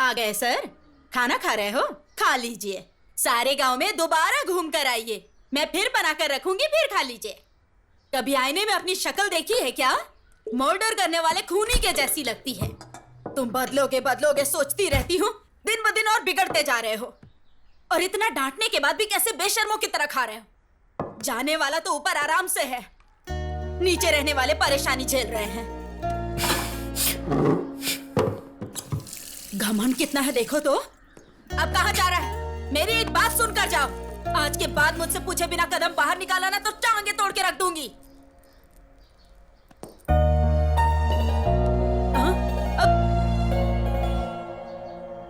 आ गए सर, खाना खा रहे हो? खा लीजिए। सारे गांव में दोबारा घूम कर आइए, मैं फिर बना कर रखूंगी, फिर खा लीजिए। कभी आईने में अपनी शक्ल देखी है क्या? मर्डर करने वाले खूनी के जैसी लगती है। तुम बदलोगे सोचती रहती हूँ, दिन ब दिन और बिगड़ते जा रहे हो। और इतना डांटने के बाद भी कैसे बेशर्मों की तरह खा रहे हो। जाने वाला तो ऊपर आराम से है, नीचे रहने वाले परेशानी झेल रहे हैं। घमंड कितना है देखो तो। अब कहाँ जा रहा है? मेरी एक बात सुनकर जाओ। आज के बाद मुझसे पूछे बिना कदम बाहर निकाला ना तो टांगे तोड़ के रख दूंगी।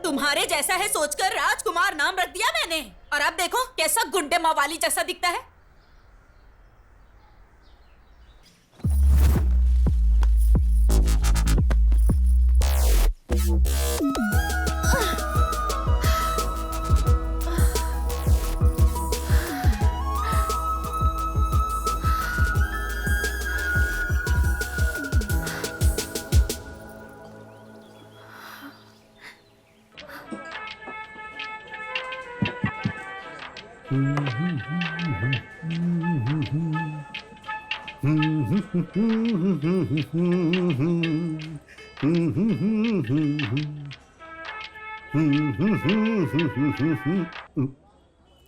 तुम्हारे जैसा है सोचकर राजकुमार नाम रख दिया मैंने, और अब देखो कैसा गुंडे मवाली जैसा दिखता है।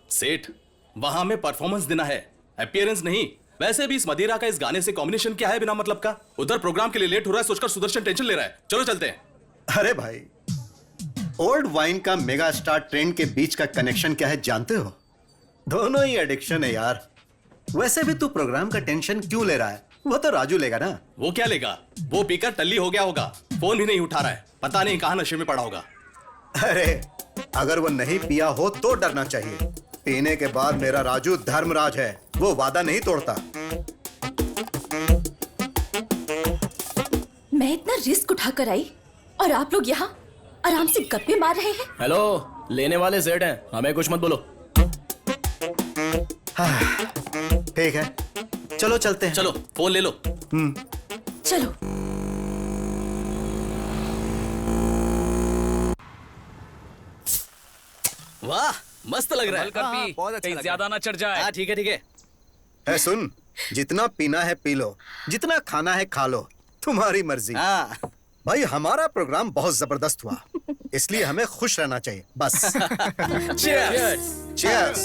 सेठ, वहां में परफॉर्मेंस देना है, अपीयरेंस नहीं। वैसे भी इस मदिरा का इस गाने से कॉम्बिनेशन क्या है बिना मतलब का? उधर प्रोग्राम के लिए लेट हो रहा है सोचकर सुदर्शन टेंशन ले रहा है। चलो चलते हैं। अरे भाई, ओल्ड वाइन का मेगा स्टार ट्रेंड के बीच का कनेक्शन क्या है जानते हो? दोनों ही एडिक्शन है यार। वैसे भी तू प्रोग्राम का टेंशन क्यों ले रहा है? वो तो राजू लेगा ना। वो क्या लेगा? वो पीकर टल्ली हो गया होगा, फोन भी नहीं उठा रहा है, पता नहीं कहां नशे में पड़ा होगा। अरे अगर वो नहीं पिया हो तो डरना चाहिए। पीने के बाद मेरा राजू धर्मराज है, वो वादा नहीं तोड़ता। मैं इतना रिस्क उठाकर आई और आप लोग यहाँ आराम से गप्पे मार रहे हैं। हेलो, लेने वाले सेठ हैं, हमें कुछ मत बोलो। ठीक है, चलो चलते हैं। चलो फोन ले लो। चलो। वाह, मस्त लग रहा है। बहुत अच्छा, कहीं ज्यादा ना चढ़ जाए। हाँ ठीक है ठीक है। है सुन, जितना पीना है पी लो, जितना खाना है खा लो, तुम्हारी मर्जी। हाँ भाई हमारा प्रोग्राम बहुत जबरदस्त हुआ, इसलिए हमें खुश रहना चाहिए बस। Cheers! Cheers!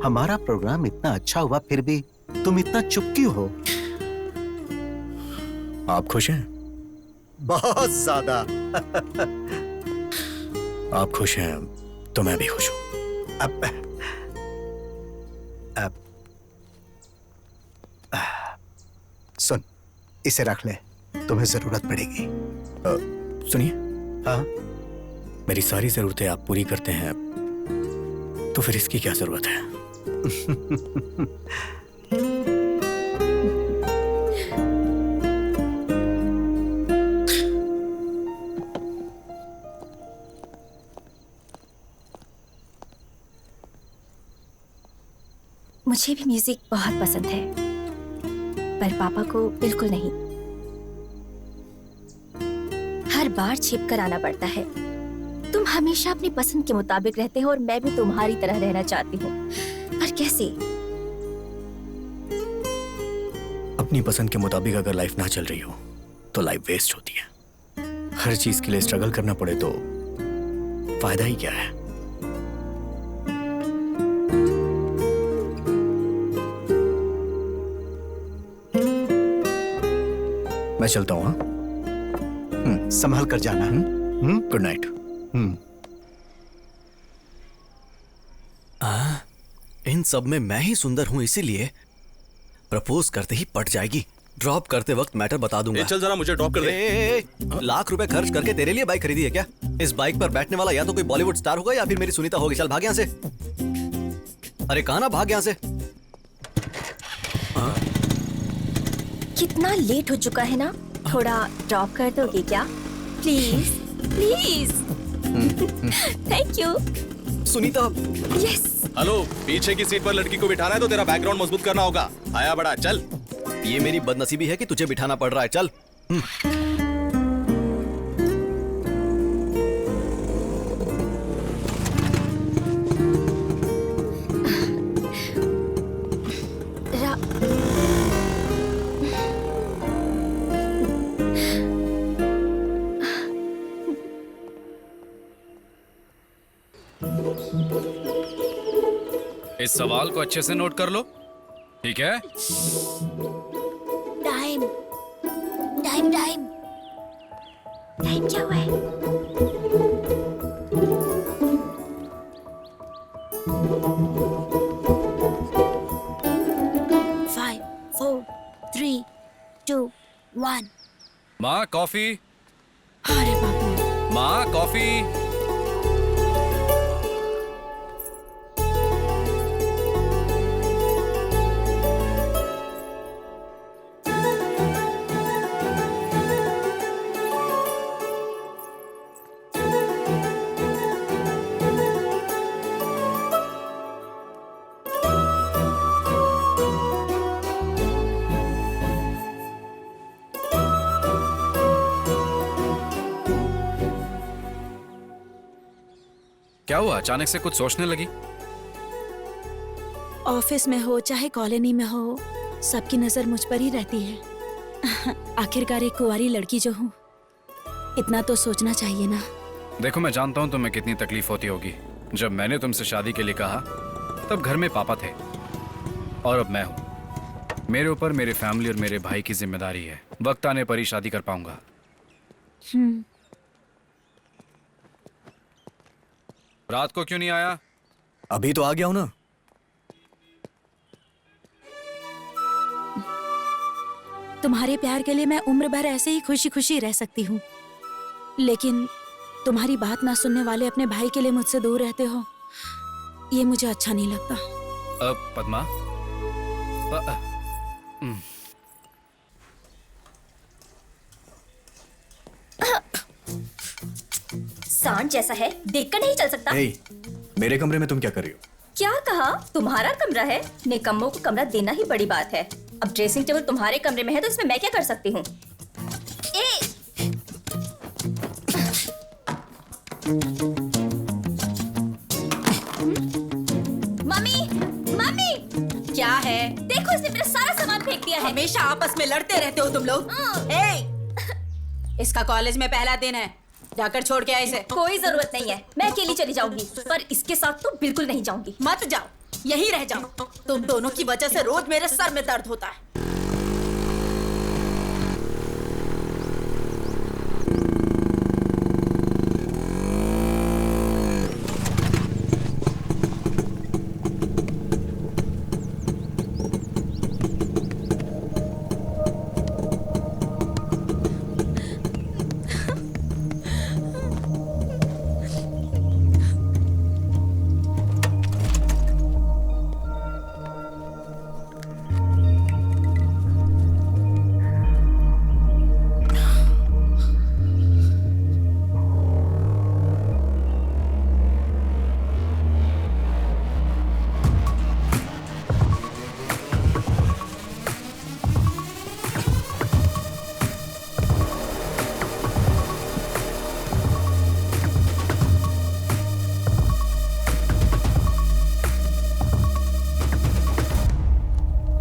हमारा प्रोग्राम इतना अच्छा हुआ फिर भी तुम इतना चुप क्यों हो? आप खुश हैं? बहुत ज्यादा। आप खुश हैं तो मैं भी खुश हूं। अब सुन, इसे रख ले, तुम्हें जरूरत पड़ेगी। सुनिए, हाँ? मेरी सारी जरूरतें आप पूरी करते हैं, तो फिर इसकी क्या जरूरत है? मुझे भी म्यूजिक बहुत पसंद है, पर पापा को बिल्कुल नहीं। हर बार छिप कर आना पड़ता है। तुम हमेशा अपनी पसंद के मुताबिक रहते हो और मैं भी तुम्हारी तरह रहना चाहती हूँ, पर कैसे? अपनी पसंद के मुताबिक अगर लाइफ ना चल रही हो तो लाइफ वेस्ट होती है। हर चीज के लिए स्ट्रगल करना पड़े तो फायदा ही क्या है? मैं चलता हूँ। संभल कर जाना। Good night. इन सब में मैं ही सुंदर हूं, इसीलिए प्रपोज करते ही पट जाएगी। ड्रॉप करते वक्त मैटर बता दूंगा। चल जरा मुझे ड्रॉप कर दे। लाख रुपए खर्च करके तेरे लिए बाइक खरीदी है क्या? इस बाइक पर बैठने वाला या तो कोई बॉलीवुड स्टार होगा या फिर मेरी सुनीता होगी। चल भाग यहाँ से। अरे कहाँ ना, भाग यहाँ से। कितना लेट हो चुका है ना, थोड़ा ड्रॉप कर दोगे क्या? Please please. Thank you. Sunita. Yes. Hello, पीछे की सीट पर लड़की को बिठाना है तो तेरा बैकग्राउंड मजबूत करना होगा। आया बड़ा, चल। ये मेरी बदनसीबी है कि तुझे बिठाना पड़ रहा है। चल। इस सवाल को अच्छे से नोट कर लो, ठीक है? टाइम टाइम टाइम टाइम क्या हुआ है? Five, four, three, two, one. माँ कॉफी। अरे बाप रे। माँ कॉफी। क्या हुआ, अचानक से कुछ सोचने लगी? ऑफिस में हो चाहे कॉलोनी में हो, सबकी नजर मुझ पर ही रहती है। आखिरकार एक कुंवारी लड़की जो हूँ, इतना तो सोचना चाहिए ना। देखो, मैं जानता हूँ तुम्हें कितनी तकलीफ होती होगी। जब मैंने तुमसे शादी के लिए कहा तब घर में पापा थे और अब मैं हूँ। मेरे ऊपर मेरे फैमिली और मेरे भाई की जिम्मेदारी है। वक्त आने पर ही शादी कर पाऊंगा। रात को क्यों नहीं आया? अभी तो आ गया हूं ना। तुम्हारे प्यार के लिए मैं उम्र भर ऐसे ही खुशी खुशी रह सकती हूँ, लेकिन तुम्हारी बात ना सुनने वाले अपने भाई के लिए मुझसे दूर रहते हो, ये मुझे अच्छा नहीं लगता। पद्मा, सांड जैसा है, देखकर नहीं चल सकता। ए, मेरे कमरे में तुम क्या कर रही हो? क्या कहा? तुम्हारा कमरा है? निकम्मों को कमरा देना ही बड़ी बात है। अब ड्रेसिंग टेबल तुम्हारे कमरे में है तो इसमें मैं क्या कर सकती हूँ? मम्मी, मम्मी, क्या है? देखो इसने मेरा सारा सामान फेंक दिया है। हमेशा आपस में लड़ते रहते हो तुम लोग। इसका कॉलेज में पहला दिन है, जाकर छोड़ के आए इसे। कोई जरूरत नहीं है, मैं अकेली चली जाऊंगी, पर इसके साथ तो बिल्कुल नहीं जाऊंगी। मत जाओ, यहीं रह जाओ। तुम दोनों की वजह से रोज मेरे सर में दर्द होता है।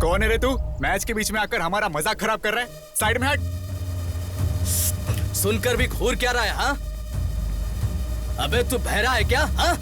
कौन है रे तू? मैच के बीच में आकर हमारा मजाक खराब कर रहा है। साइड में हट। सुनकर भी घूर क्या रहा है? हाँ, अबे तू बहरा है क्या? हाँ,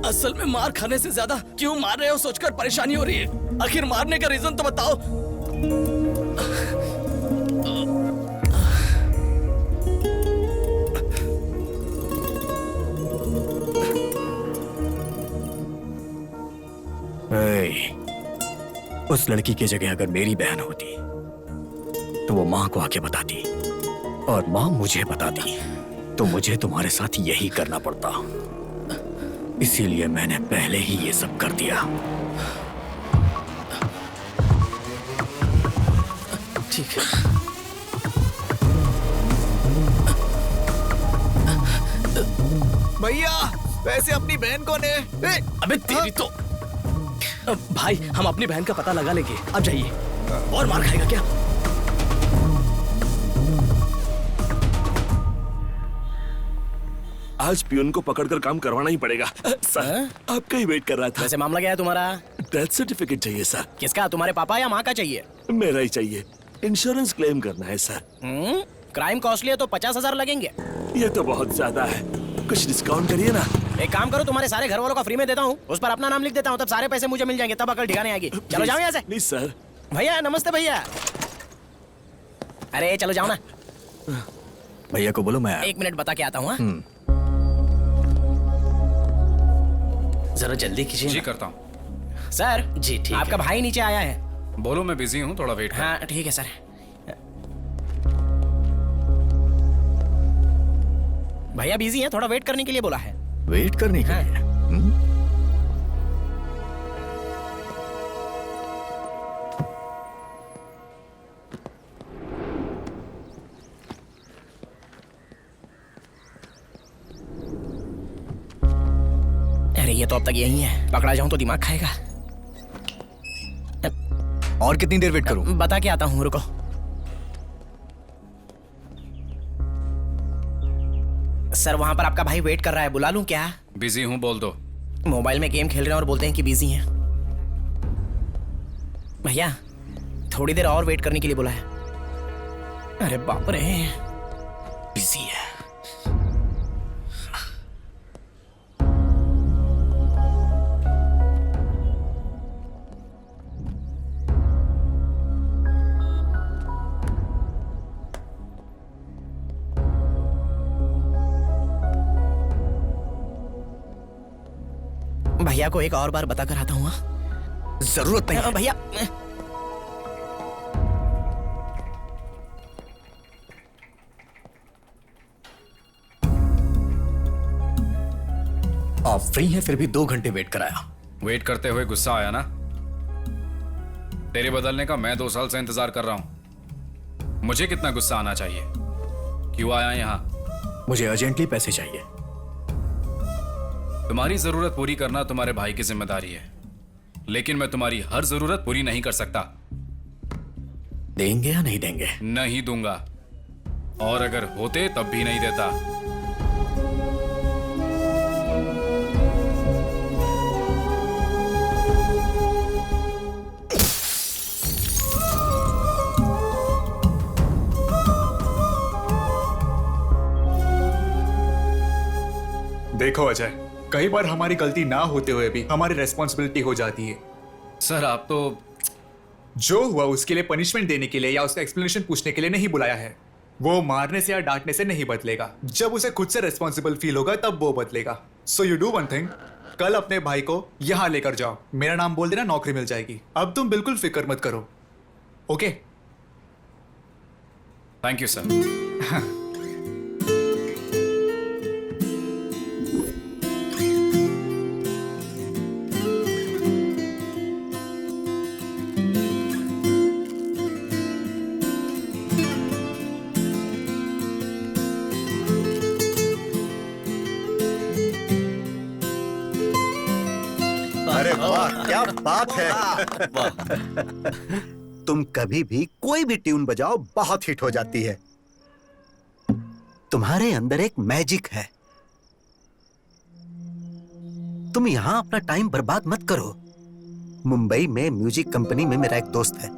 असल में मार खाने से ज्यादा क्यों मार रहे हो सोचकर परेशानी हो रही है। आखिर मारने का रीजन तो बताओ। ए, उस लड़की की जगह अगर मेरी बहन होती तो वो माँ को आके बताती और माँ मुझे बताती तो मुझे तुम्हारे साथ यही करना पड़ता। इसीलिए मैंने पहले ही ये सब कर दिया। ठीक है। भैया वैसे अपनी बहन कौन है? अबे तेरी तो भाई, हम अपनी बहन का पता लगा लेंगे। अब जाइए। और मार खाएगा क्या? आज पियून को पकड़कर काम करवाना ही पड़ेगा। सर आपका ही वेट कर रहा था। वैसे मामला क्या है तुम्हारा? डेथ सर्टिफिकेट चाहिए सर। किसका, तुम्हारे पापा या माँ का चाहिए? मेरा ही चाहिए। इंश्योरेंस क्लेम करना है सर। क्राइम कॉस्टली है तो 50,000 लगेंगे। ये तो बहुत ज्यादा है, कुछ डिस्काउंट करिए ना। एक काम करो, तुम्हारे सारे घर वालों का फ्री में देता हूँ, उस पर अपना नाम लिख देता हूँ, तब सारे पैसे मुझे मिल जाएंगे, तब अकल ठिकाने आएगी। चलो जाओ यहाँ से। Please sir. भैया नमस्ते भैया। अरे चलो जाओ ना। भैया को बोलो मैं आया। 1 मिनट बता के आता हूँ। जरा जल्दी कीजिए। जी करता हूँ। सर जी ठीक आपका भाई नीचे आया है। बोलो मैं बिजी हूँ, थोड़ा वेट कर। हाँ ठीक है सर। भैया बिजी है, थोड़ा वेट करने के लिए बोला है। वेट करने के लिए? अरे ये तो अब तक यही है, पकड़ा जाऊं तो दिमाग खाएगा। और कितनी देर वेट करूं? बता के आता हूँ, रुको। सर वहां पर आपका भाई वेट कर रहा है, बुला लूं क्या? बिजी हूँ, बोल दो। मोबाइल में गेम खेल रहे हैं और बोलते हैं कि बिजी हैं। भैया थोड़ी देर और वेट करने के लिए बोला है। अरे बाप रे, बिजी है। भैया को एक और बार बता कर आता हूँ। जरूरत नहीं है। भैया आप फ्री हैं फिर भी 2 घंटे वेट कराया। वेट करते हुए गुस्सा आया ना? तेरे बदलने का मैं 2 साल से इंतजार कर रहा हूं। मुझे कितना गुस्सा आना चाहिए? क्यों आया यहाँ? मुझे अर्जेंटली पैसे चाहिए। तुम्हारी जरूरत पूरी करना तुम्हारे भाई की जिम्मेदारी है, लेकिन मैं तुम्हारी हर जरूरत पूरी नहीं कर सकता। देंगे या नहीं देंगे? नहीं दूंगा, और अगर होते तब भी नहीं देता। देखो अजय, कई बार हमारी गलती ना होते हुए भी हमारी रेस्पॉन्सिबिलिटी हो जाती है। सर आप तो जो हुआ उसके लिए पनिशमेंट देने के लिए या उसका एक्सप्लेनेशन पूछने के लिए नहीं बुलाया है। वो मारने से या डांटने से नहीं बदलेगा, जब उसे खुद से रेस्पॉन्सिबल फील होगा तब वो बदलेगा। So you do one thing, कल अपने भाई को यहाँ लेकर जाओ, मेरा नाम बोल देना, नौकरी मिल जाएगी। अब तुम बिल्कुल फिक्र मत करो, ओके? Thank you sir. अरे वाह, क्या बात है। तुम कभी भी कोई भी ट्यून बजाओ बहुत हिट हो जाती है। तुम्हारे अंदर एक मैजिक है। तुम यहां अपना टाइम बर्बाद मत करो। मुंबई में म्यूजिक कंपनी में मेरा एक दोस्त है,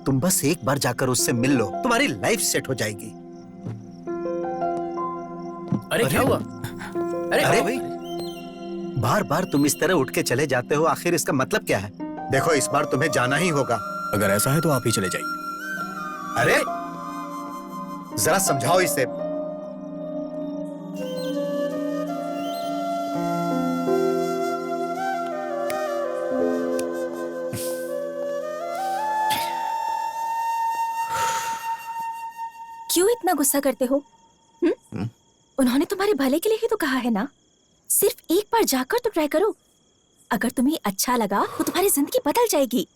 तुम बस एक बार जाकर उससे मिल लो, तुम्हारी लाइफ सेट हो जाएगी। अरे क्या हुआ? अरे भाई, बार बार तुम इस तरह उठ के चले जाते हो, आखिर इसका मतलब क्या है? देखो, इस बार तुम्हें जाना ही होगा। अगर ऐसा है तो आप ही चले जाइए। अरे जरा समझाओ इसे। क्यों इतना गुस्सा करते हो? उन्होंने तुम्हारे भले के लिए ही तो कहा है ना। सिर्फ एक बार जाकर तो ट्राई करो। अगर तुम्हें अच्छा लगा तो तुम्हारी जिंदगी बदल जाएगी।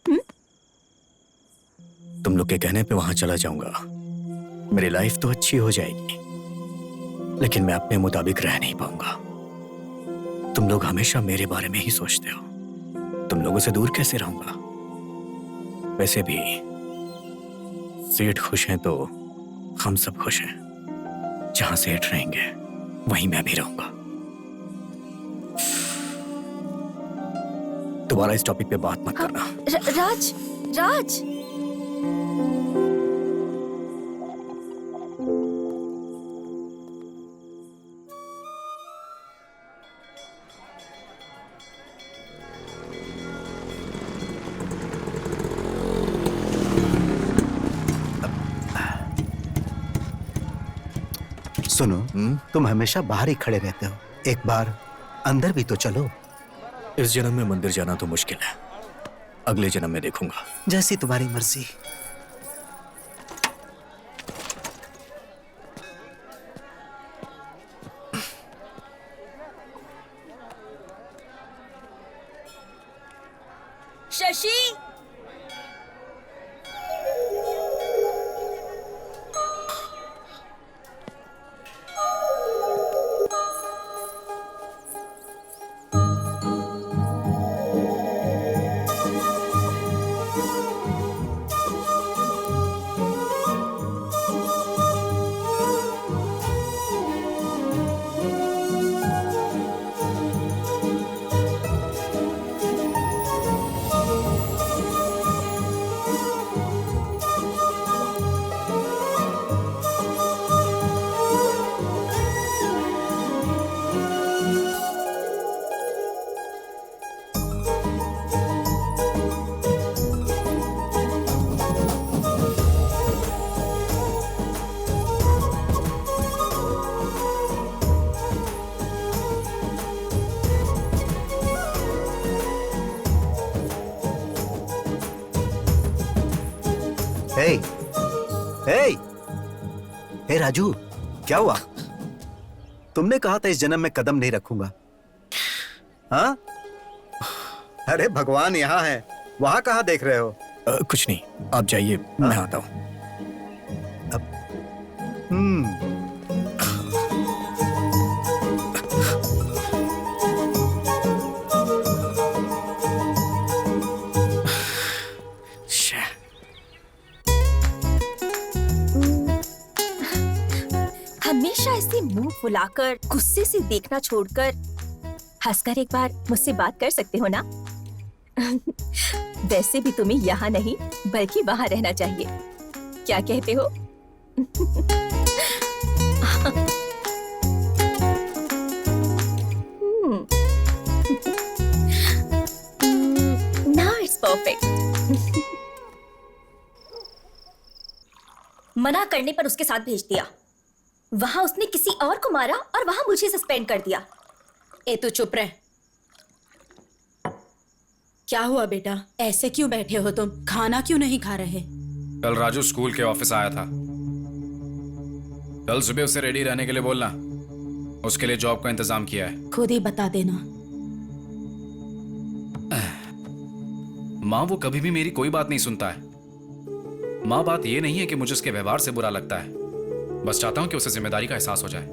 तुम लोग के कहने पे वहां चला जाऊंगा, मेरी लाइफ तो अच्छी हो जाएगी, लेकिन मैं अपने मुताबिक रह नहीं पाऊंगा। तुम लोग हमेशा मेरे बारे में ही सोचते हो। तुम लोगों से दूर कैसे रहूंगा? वैसे भी सेठ खुश हैं तो हम सब खुश हैं। जहां सेठ रहेंगे वहीं मैं भी रहूंगा। दोबारा इस टॉपिक पे बात मत करना। राज, राज। सुनो, तुम हमेशा बाहर ही खड़े रहते हो। एक बार अंदर भी तो चलो। इस जन्म में मंदिर जाना तो मुश्किल है, अगले जन्म में देखूंगा। जैसी तुम्हारी मर्जी। शशि, हे, हे, हे राजू, क्या हुआ? तुमने कहा था इस जन्म में कदम नहीं रखूंगा। हाँ? अरे भगवान यहाँ है, वहां कहाँ देख रहे हो? कुछ नहीं, आप जाइए, मैं आता हूँ। हमेशा ऐसे मुंह फुलाकर गुस्से से देखना छोड़कर हंसकर एक बार मुझसे बात कर सकते हो ना? वैसे भी तुम्हें यहाँ नहीं बल्कि वहां रहना चाहिए। क्या कहते हो? Now it's perfect. मना करने पर उसके साथ भेज दिया। वहां उसने किसी और को मारा और वहां मुझे सस्पेंड कर दिया। ए तू चुप रह। क्या हुआ बेटा, ऐसे क्यों बैठे हो तुम? खाना क्यों नहीं खा रहे? कल राजू स्कूल के ऑफिस आया था। कल सुबह उसे रेडी रहने के लिए बोलना, उसके लिए जॉब का इंतजाम किया है। खुद ही बता देना। माँ वो कभी भी मेरी कोई बात नहीं सुनता है। माँ बात ये नहीं है कि मुझे उसके व्यवहार से बुरा लगता है, बस चाहता हूं कि उसे जिम्मेदारी का एहसास हो जाए।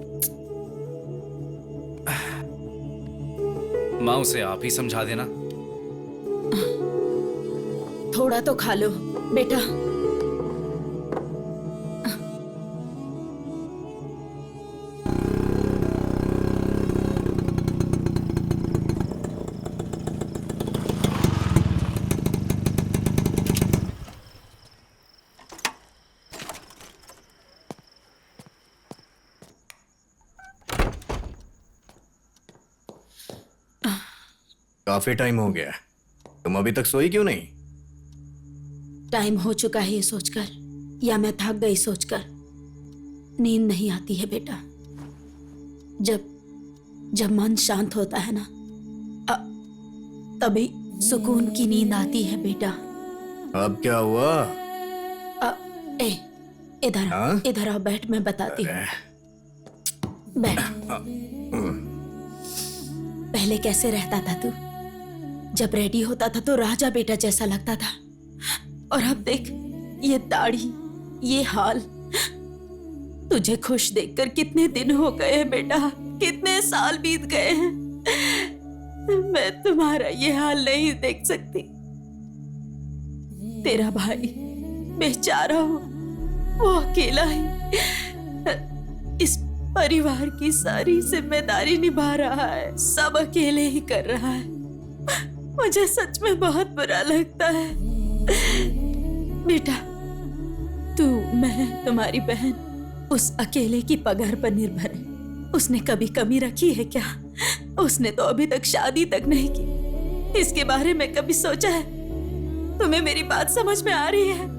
माँ उसे आप ही समझा देना। थोड़ा तो खा लो बेटा। काफी टाइम हो गया, तुम अभी तक सोई क्यों नहीं? टाइम हो चुका है ये सोचकर, या मैं थक गई सोचकर। नींद नहीं आती है बेटा। जब जब मन शांत होता है ना, तभी सुकून की नींद आती है बेटा। अब क्या हुआ? इधर हाँ? इधर आओ, बैठ, मैं बताती हूँ। बैठ। पहले कैसे रहता था तू? जब रेडी होता था तो राजा बेटा जैसा लगता था, और अब देख, ये दाढ़ी, ये हाल। तुझे खुश देखकर कितने दिन हो गए हैं बेटा, कितने साल बीत गए हैं। मैं तुम्हारा ये हाल नहीं देख सकती। तेरा भाई बेचारा हो, वो अकेला ही इस परिवार की सारी जिम्मेदारी निभा रहा है, सब अकेले ही कर रहा है। मुझे सच में बहुत बुरा लगता है बेटा। तू, मैं, तुम्हारी बहन उस अकेले की पगार पर निर्भर है। उसने कभी कमी रखी है क्या? उसने तो अभी तक शादी तक नहीं की। इसके बारे में कभी सोचा है? तुम्हें मेरी बात समझ में आ रही है?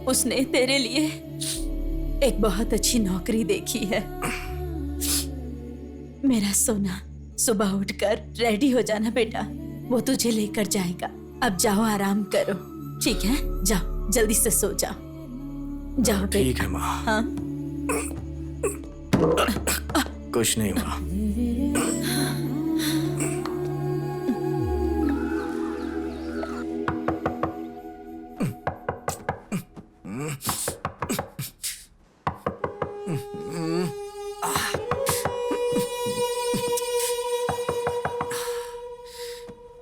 उसने तेरे लिए एक बहुत अच्छी नौकरी देखी है। मेरा सोना, सुबह उठकर रेडी हो जाना बेटा, वो तुझे लेकर जाएगा। अब जाओ, आराम करो, ठीक है? जाओ, जल्दी से सो जाओ। जाओ ठीक है माँ। हाँ? कुछ नहीं हुआ।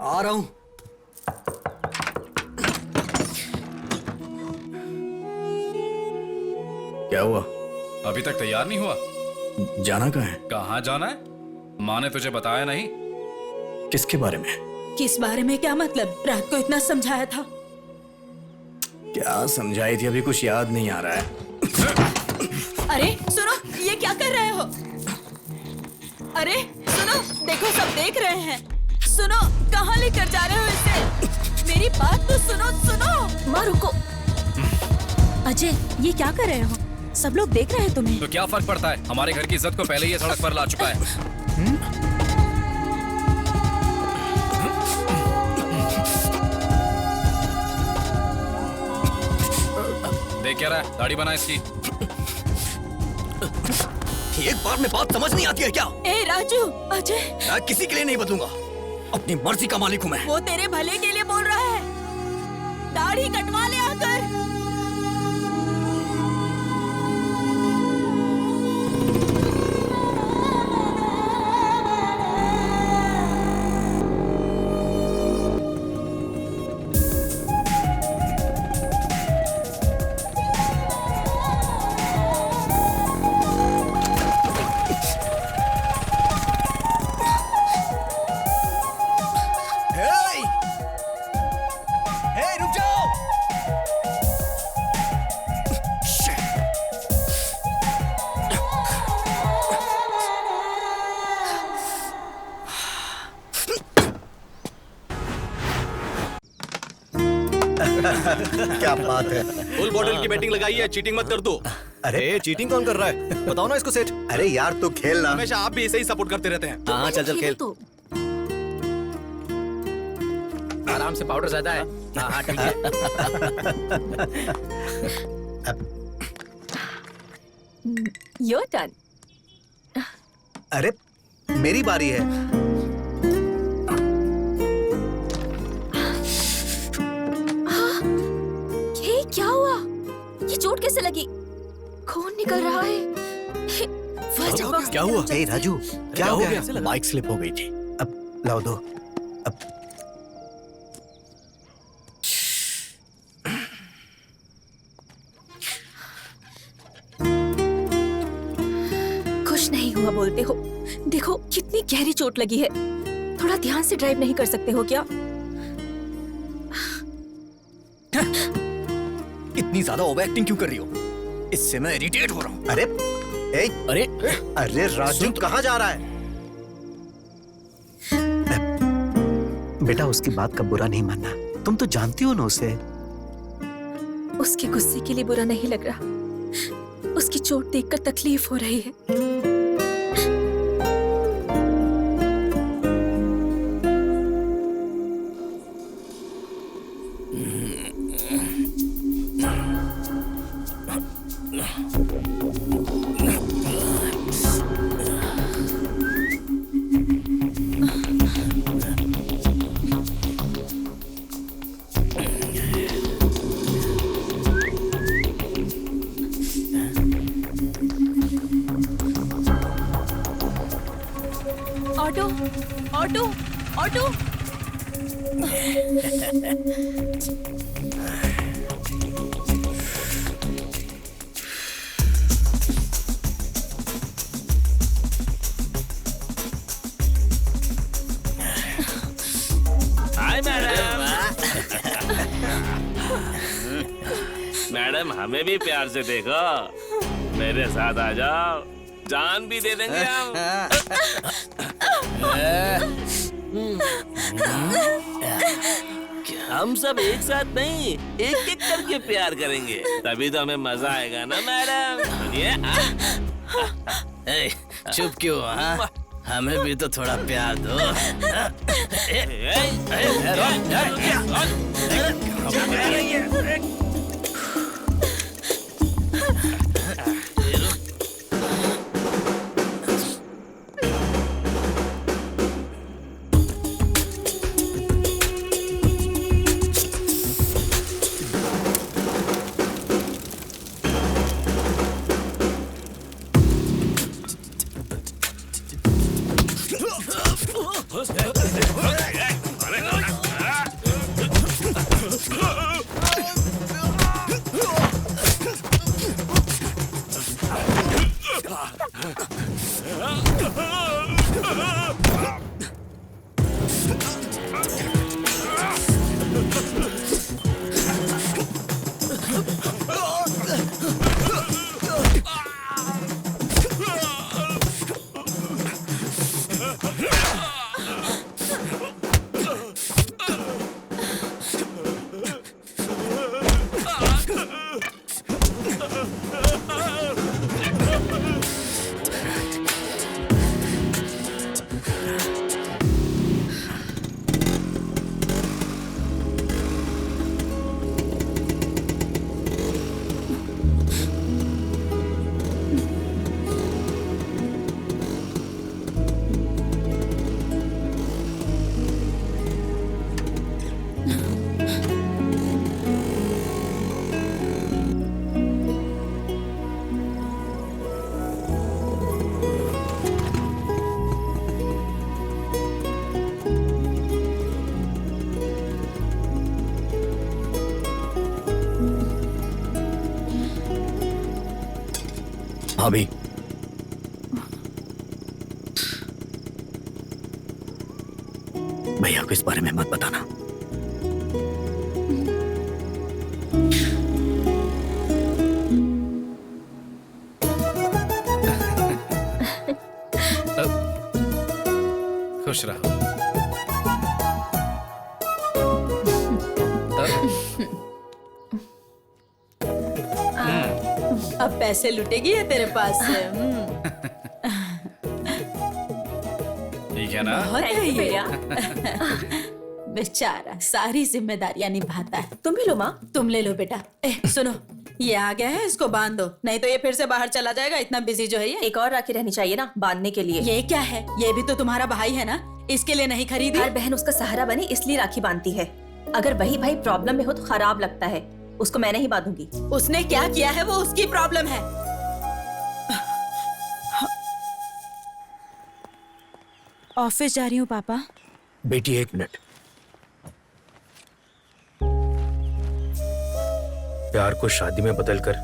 आ रहा हूं। क्या हुआ? अभी तक तैयार नहीं हुआ? जाना कहाँ है? कहाँ जाना है? माँ ने तुझे बताया नहीं? किसके बारे में? किस बारे में? क्या मतलब? रात को इतना समझाया था। क्या समझाई थी? अभी कुछ याद नहीं आ रहा है। अरे सुनो, ये क्या कर रहे हो? अरे सुनो, देखो, सब देख रहे हैं। सुनो, कहाँ लेकर जा रहे हो इसे? मेरी बात तो सुनो। सुनो, माँ रुको। अजय, ये क्या कर रहे हो? सब लोग देख रहे हैं तुम्हें। तो क्या फर्क पड़ता है? हमारे घर की इज्जत को पहले ही ये सड़क पर ला चुका है। देख क्या रहा है? दाढ़ी बना इसकी। एक बार में बात समझ नहीं आती है क्या? ए राजू, अजय, मैं किसी के लिए नहीं बदलूंगा। अपनी मर्जी का मालिक हूं मैं। वो तेरे भले के लिए बोल रहा है। दाढ़ी कटवा ले आकर। रुक जाओ। क्या बात है? फुल बॉटल की बैटिंग लगाई है, चीटिंग मत कर दो। अरे चीटिंग कौन कर रहा है? बताओ ना इसको सेठ। अरे यार, तू खेलना। हमेशा आप भी इसे ही सपोर्ट करते रहते हैं। हाँ चल खेल। तो आराम से, पाउडर ज्यादा है। हाँ हाँ ठीक है। Your turn. अरे मेरी बारी है। ये क्या हुआ? ये चोट कैसे लगी? खून निकल रहा है। First aid box. क्या हुआ? ए राजू, क्या हो गया? बाइक स्लिप हो गई थी। अब लाओ दो। अब खुश नहीं हुआ बोलते हो? देखो कितनी गहरी चोट लगी है। थोड़ा ध्यान से ड्राइव नहीं कर सकते हो क्या? इतनी ज्यादा ओवर एक्टिंग क्यों कर रही हो? इससे मैं इरिटेट हो रहा हूँ। अरे ए, अरे अरे राजू कहाँ जा रहा है? बेटा उसकी बात का बुरा नहीं मानना, तुम तो जानती हो ना उसे। उसके गुस्से के लिए बुरा नहीं लग रहा, उसकी चोट देखकर तकलीफ हो रही है। Auto auto auto. Hi madam. Madam हमें भी प्यार से देखो, मेरे साथ आ जाओ, जान भी दे देंगे हम। हम सब एक साथ नहीं, एक एक करके प्यार करेंगे, तभी तो हमें मजा आएगा ना मैडम। सुनिए। चुप क्यों? हाँ, हमें भी तो थोड़ा प्यार दो। भाभी, भैया को इस बारे में मत बताना। खुश रहो। अब पैसे लुटेगी है तेरे पास से। ठीक है ना? बहुत है ये। बेचारा सारी जिम्मेदारियां निभाता है। तुम भी लो माँ। तुम ले लो बेटा। सुनो, ये आ गया है, इसको बांध दो, नहीं तो ये फिर से बाहर चला जाएगा। इतना बिजी जो है ये। एक और राखी रहनी चाहिए ना बांधने के लिए। ये क्या है? ये भी तो तुम्हारा भाई है ना, इसके लिए नहीं खरीदी? हर बहन उसका सहारा बने इसलिए राखी बांधती है। अगर वही भाई प्रॉब्लम में हो तो खराब लगता है। उसको मैं नहीं बांधूंगी। उसने क्या किया है वो उसकी प्रॉब्लम है। ऑफिस जा रही हूँ पापा। बेटी एक मिनट। प्यार को शादी में बदलकर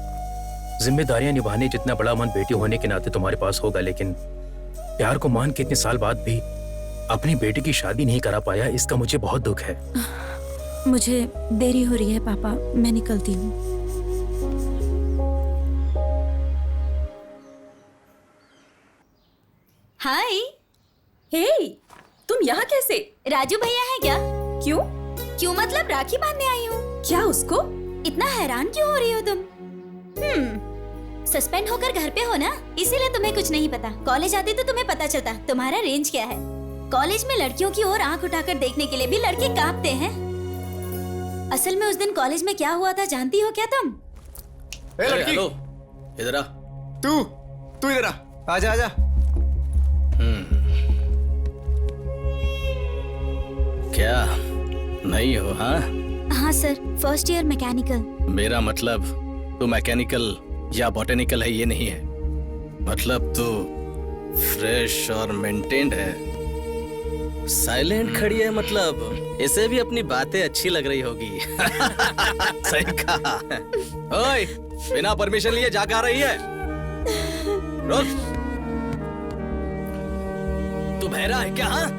जिम्मेदारियां निभाने जितना बड़ा मन बेटी होने के नाते तुम्हारे पास होगा, लेकिन प्यार को मान के इतने साल बाद भी अपनी बेटी की शादी नहीं करा पाया, इसका मुझे बहुत दुख है। मुझे देरी हो रही है पापा, मैं निकलती हूँ। हाय। हे, तुम यहाँ कैसे? राजू भैया है क्या? क्यों? क्यों मतलब राखी बांधने आई हूँ। क्या उसको? इतना हैरान क्यों हो रही हो तुम? सस्पेंड होकर घर पे हो ना, इसीलिए तुम्हें कुछ नहीं पता। कॉलेज आती तो तुम्हें पता चलता तुम्हारा रेंज क्या है। कॉलेज में लड़कियों की ओर आंख उठाकर देखने के लिए भी लड़के कांपते हैं। असल में उस दिन कॉलेज में क्या हुआ था जानती हो क्या तुम? ए लड़की, हेलो, इधर आ। तू इधर आ। आजा आजा। क्या नहीं हो? हाँ, हाँ सर, फर्स्ट ईयर मैकेनिकल। मेरा मतलब तू मैकेनिकल या बॉटेनिकल है ये नहीं है। मतलब तू फ्रेश और मेंटेन्ड है। साइलेंट खड़ी है, मतलब इसे भी अपनी बातें अच्छी लग रही होगी। सही कहा। ओए, बिना परमिशन लिए जाग आ रही है। रुक, तू बहरा है क्या? हाँ,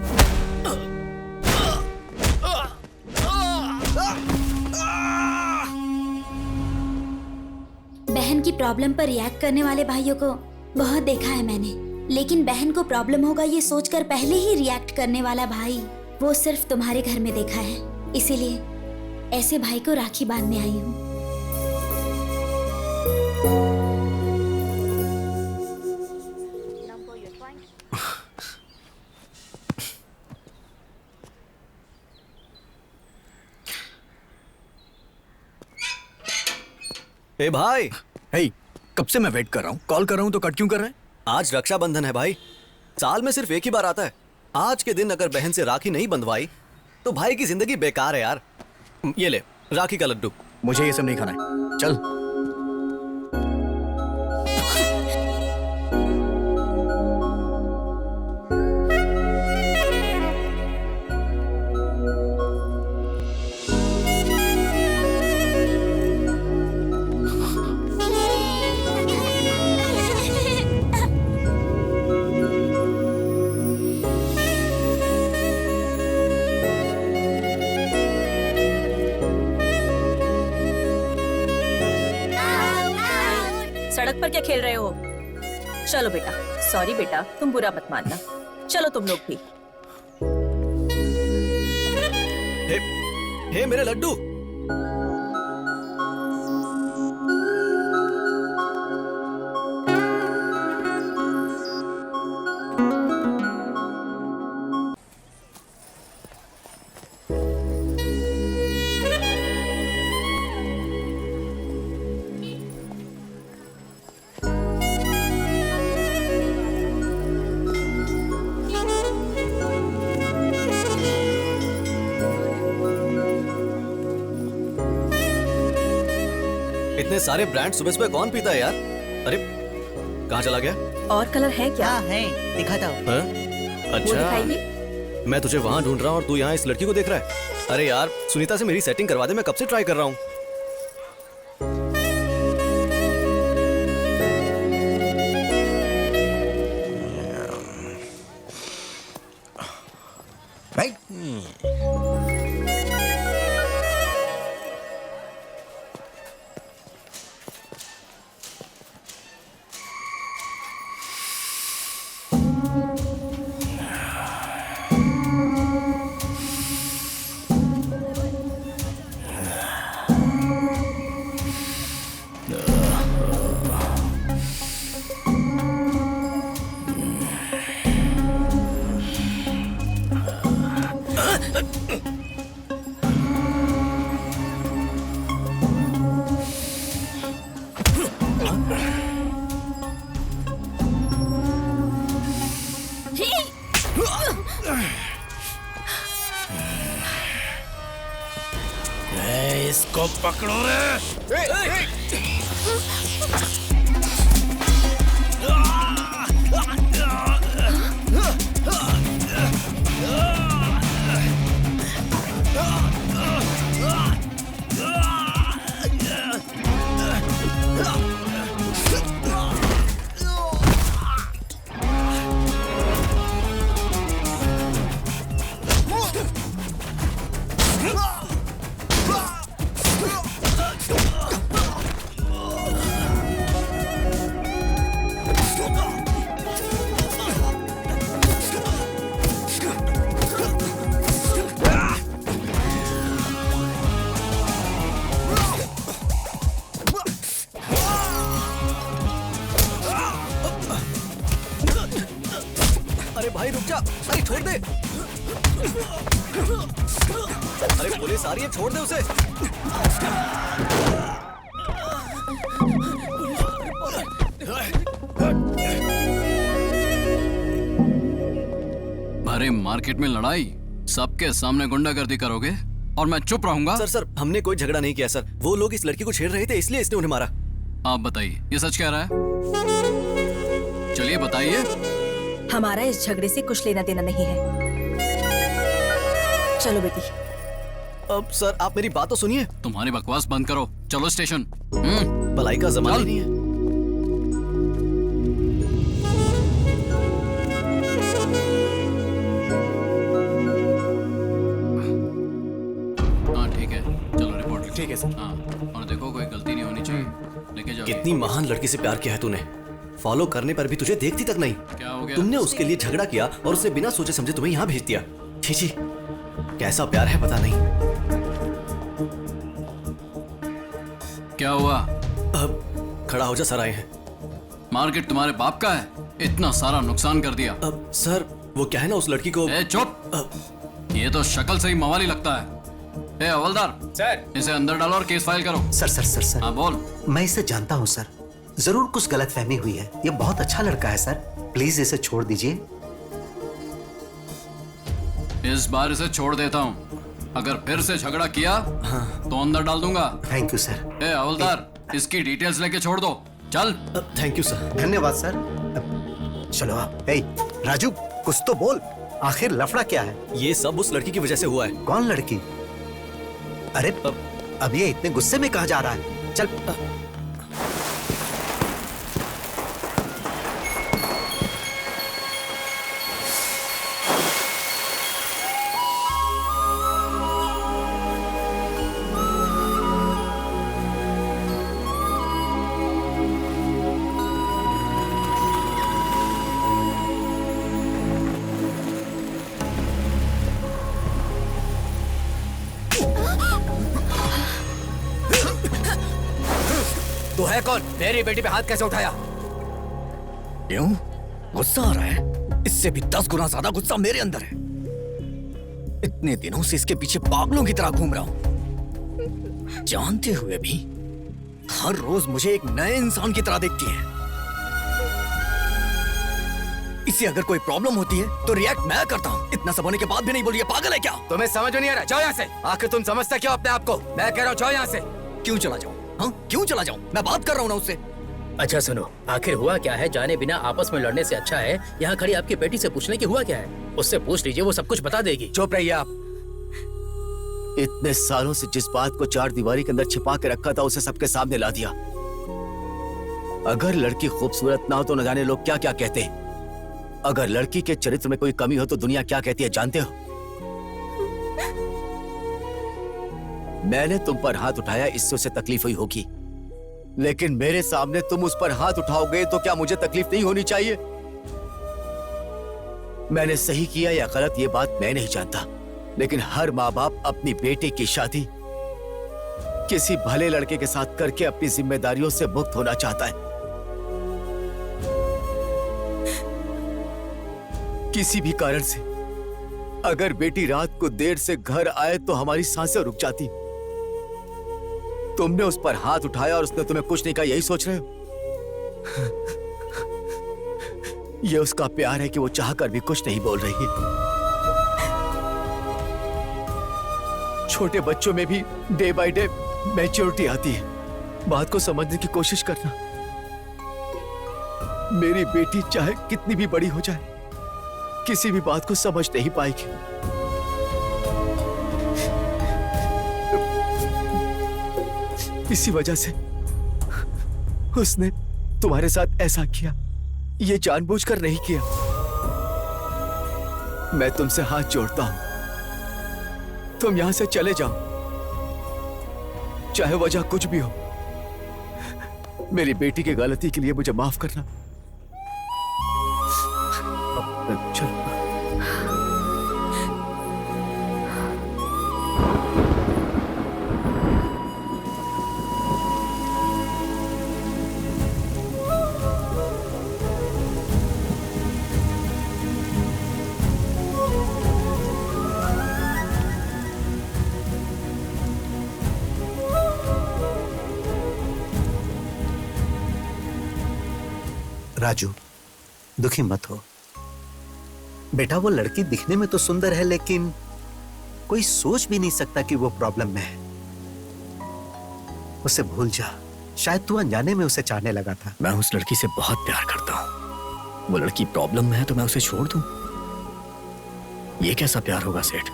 बहन की प्रॉब्लम पर रिएक्ट करने वाले भाइयों को बहुत देखा है मैंने, लेकिन बहन को प्रॉब्लम होगा ये सोचकर पहले ही रिएक्ट करने वाला भाई वो सिर्फ तुम्हारे घर में देखा है। इसीलिए ऐसे भाई को राखी बांधने आई हूँ। ए भाई, हे, कब से मैं वेट कर रहा हूँ, कॉल कर रहा हूँ तो कट क्यों कर रहे हैं? आज रक्षाबंधन है भाई। साल में सिर्फ एक ही बार आता है। आज के दिन अगर बहन से राखी नहीं बंधवाई तो भाई की जिंदगी बेकार है यार। ये ले राखी का लड्डू। मुझे ये सब नहीं खाना है, चल। सड़क पर क्या खेल रहे हो? चलो बेटा, सॉरी बेटा, तुम बुरा मत मानना। चलो तुम लोग भी। हे मेरे लड्डू। इतने सारे ब्रांड सुबह सुबह कौन पीता है यार? अरे कहाँ चला गया? और कलर है क्या? हाँ है, दिखाता हूँ। हाँ? वो अच्छा, दिखाइए। मैं तुझे वहां ढूंढ रहा हूँ और तू यहाँ इस लड़की को देख रहा है। अरे यार सुनीता से मेरी सेटिंग करवा दे, मैं कब से ट्राई कर रहा हूँ। इसको पकड़ो रे। भाई रुक जा, भाई छोड़ दे। अरे पुलिस आ रही है, छोड़ दे उसे। अरे मार्केट में लड़ाई, सबके सामने गुंडागर्दी करोगे और मैं चुप रहूंगा? सर हमने कोई झगड़ा नहीं किया सर, वो लोग इस लड़की को छेड़ रहे थे इसलिए इसने उन्हें मारा। आप बताइए, ये सच कह रहा है? चलिए बताइए। हमारा इस झगड़े से कुछ लेना देना नहीं है। चलो बेटी। अब सर आप मेरी बात तो सुनिए। तुम्हारी बकवास बंद करो, चलो स्टेशन। भलाई का जमाना ही नहीं है। हाँ ठीक है, चलो रिपोर्ट लिखो। ठीक है सर। हाँ, और देखो कोई गलती नहीं होनी चाहिए। लेके जाओ। कितनी महान लड़की से प्यार किया है तूने, फॉलो करने पर भी तुझे देखती तक नहीं। क्या हो गया? तुमने उसके लिए झगड़ा किया और उसे बिना सोचे समझे तुम्हें यहाँ भेज दिया। छी छी, कैसा प्यार है पता नहीं। क्या हुआ? अब खड़ा हो जा, सर आए हैं। मार्केट तुम्हारे बाप का है, इतना सारा नुकसान कर दिया। अब सर वो क्या है ना, उस लड़की को। ए चुप, ये तो शक्ल से ही मवाली लगता है। ए हवलदार सर, इसे अंदर डालो और केस फाइल करो। सर हाँ बोल। मैं इसे जानता हूँ सर, जरूर कुछ गलतफहमी हुई है। ये बहुत अच्छा लड़का है सर, प्लीज इसे छोड़ दीजिए। इस बार इसे छोड़ देता हूँ, अगर फिर से झगड़ा किया तो अंदर डाल दूंगा। Thank you sir. ए हवलदार, इसकी डिटेल्स लेके छोड़ दो, चल। Thank you sir. धन्यवाद सर। चलो आप। ए राजू, कुछ तो बोल, आखिर लफड़ा क्या है? ये सब उस लड़की की वजह से हुआ है। कौन लड़की? अरे अब ये इतने गुस्से में कहाँ जा रहा है? चल। तो है कौन? मेरी बेटी पे हाथ कैसे उठाया? क्यों गुस्सा आ रहा है? इससे भी 10 गुना ज्यादा गुस्सा मेरे अंदर है। इतने दिनों से इसके पीछे पागलों की तरह घूम रहा हूं, जानते हुए भी हर रोज मुझे एक नए इंसान की तरह देखती है। इसे अगर कोई प्रॉब्लम होती है तो रिएक्ट मैं करता हूँ, इतना सब होने के बाद भी नहीं बोली। ये पागल है क्या? तुम्हें समझ में नहीं आ रहा? जाओ यहाँ से। आखिर तुम समझते क्यों अपने आप को? मैं कह रहा हूँ जाओ यहाँ से। क्यों चला जाऊँ? हाँ क्यों चला जाऊँ? मैं बात कर रहा हूँ ना उससे। अच्छा सुनो, आखिर हुआ क्या है? जाने बिना आपस में लड़ने से अच्छा है यहाँ खड़ी आपकी बेटी से पूछने की हुआ क्या है। उससे पूछ लीजिए, वो सब कुछ बता देगी। चुप रहिए आप। इतने सालों से जिस बात को 4 दीवारी के अंदर छिपा के रखा था उसे सबके सामने ला दिया। अगर लड़की खूबसूरत ना हो तो न जाने लोग क्या क्या कहते हैं। अगर लड़की के चरित्र में कोई कमी हो तो दुनिया क्या कहती है जानते हो? मैंने तुम पर हाथ उठाया, इससे उसे तकलीफ हुई होगी, लेकिन मेरे सामने तुम उस पर हाथ उठाओगे तो क्या मुझे तकलीफ नहीं होनी चाहिए? मैंने सही किया या गलत ये बात मैं नहीं जानता, लेकिन हर माँ बाप अपनी बेटी की शादी किसी भले लड़के के साथ करके अपनी जिम्मेदारियों से मुक्त होना चाहता है। किसी भी कारण से अगर बेटी रात को देर से घर आए तो हमारी सांसें रुक जाती। तुमने उस पर हाथ उठाया और उसने तुम्हें कुछ नहीं कहा, यही सोच रहे हो? यह उसका प्यार है कि वो चाहकर भी कुछ नहीं बोल रही है। छोटे बच्चों में भी डे बाय डे मैच्योरिटी आती है। बात को समझने की कोशिश करना। मेरी बेटी चाहे कितनी भी बड़ी हो जाए, किसी भी बात को समझ नहीं पाएगी। इसी वजह से उसने तुम्हारे साथ ऐसा किया। ये जानबूझकर नहीं किया। मैं तुमसे हाथ जोड़ता हूं, तुम यहां से चले जाओ, चाहे वजह कुछ भी हो। मेरी बेटी की गलती के लिए मुझे माफ करना। चलो। राजू, दुखी मत हो बेटा। वो लड़की दिखने में तो सुंदर है, लेकिन कोई सोच भी नहीं सकता कि वो प्रॉब्लम में है। उसे भूल जा, शायद तू अनजाने में उसे चाहने लगा था। मैं उस लड़की से बहुत प्यार करता हूँ। वो लड़की प्रॉब्लम में है तो मैं उसे छोड़ दूं? ये कैसा प्यार होगा सेठ?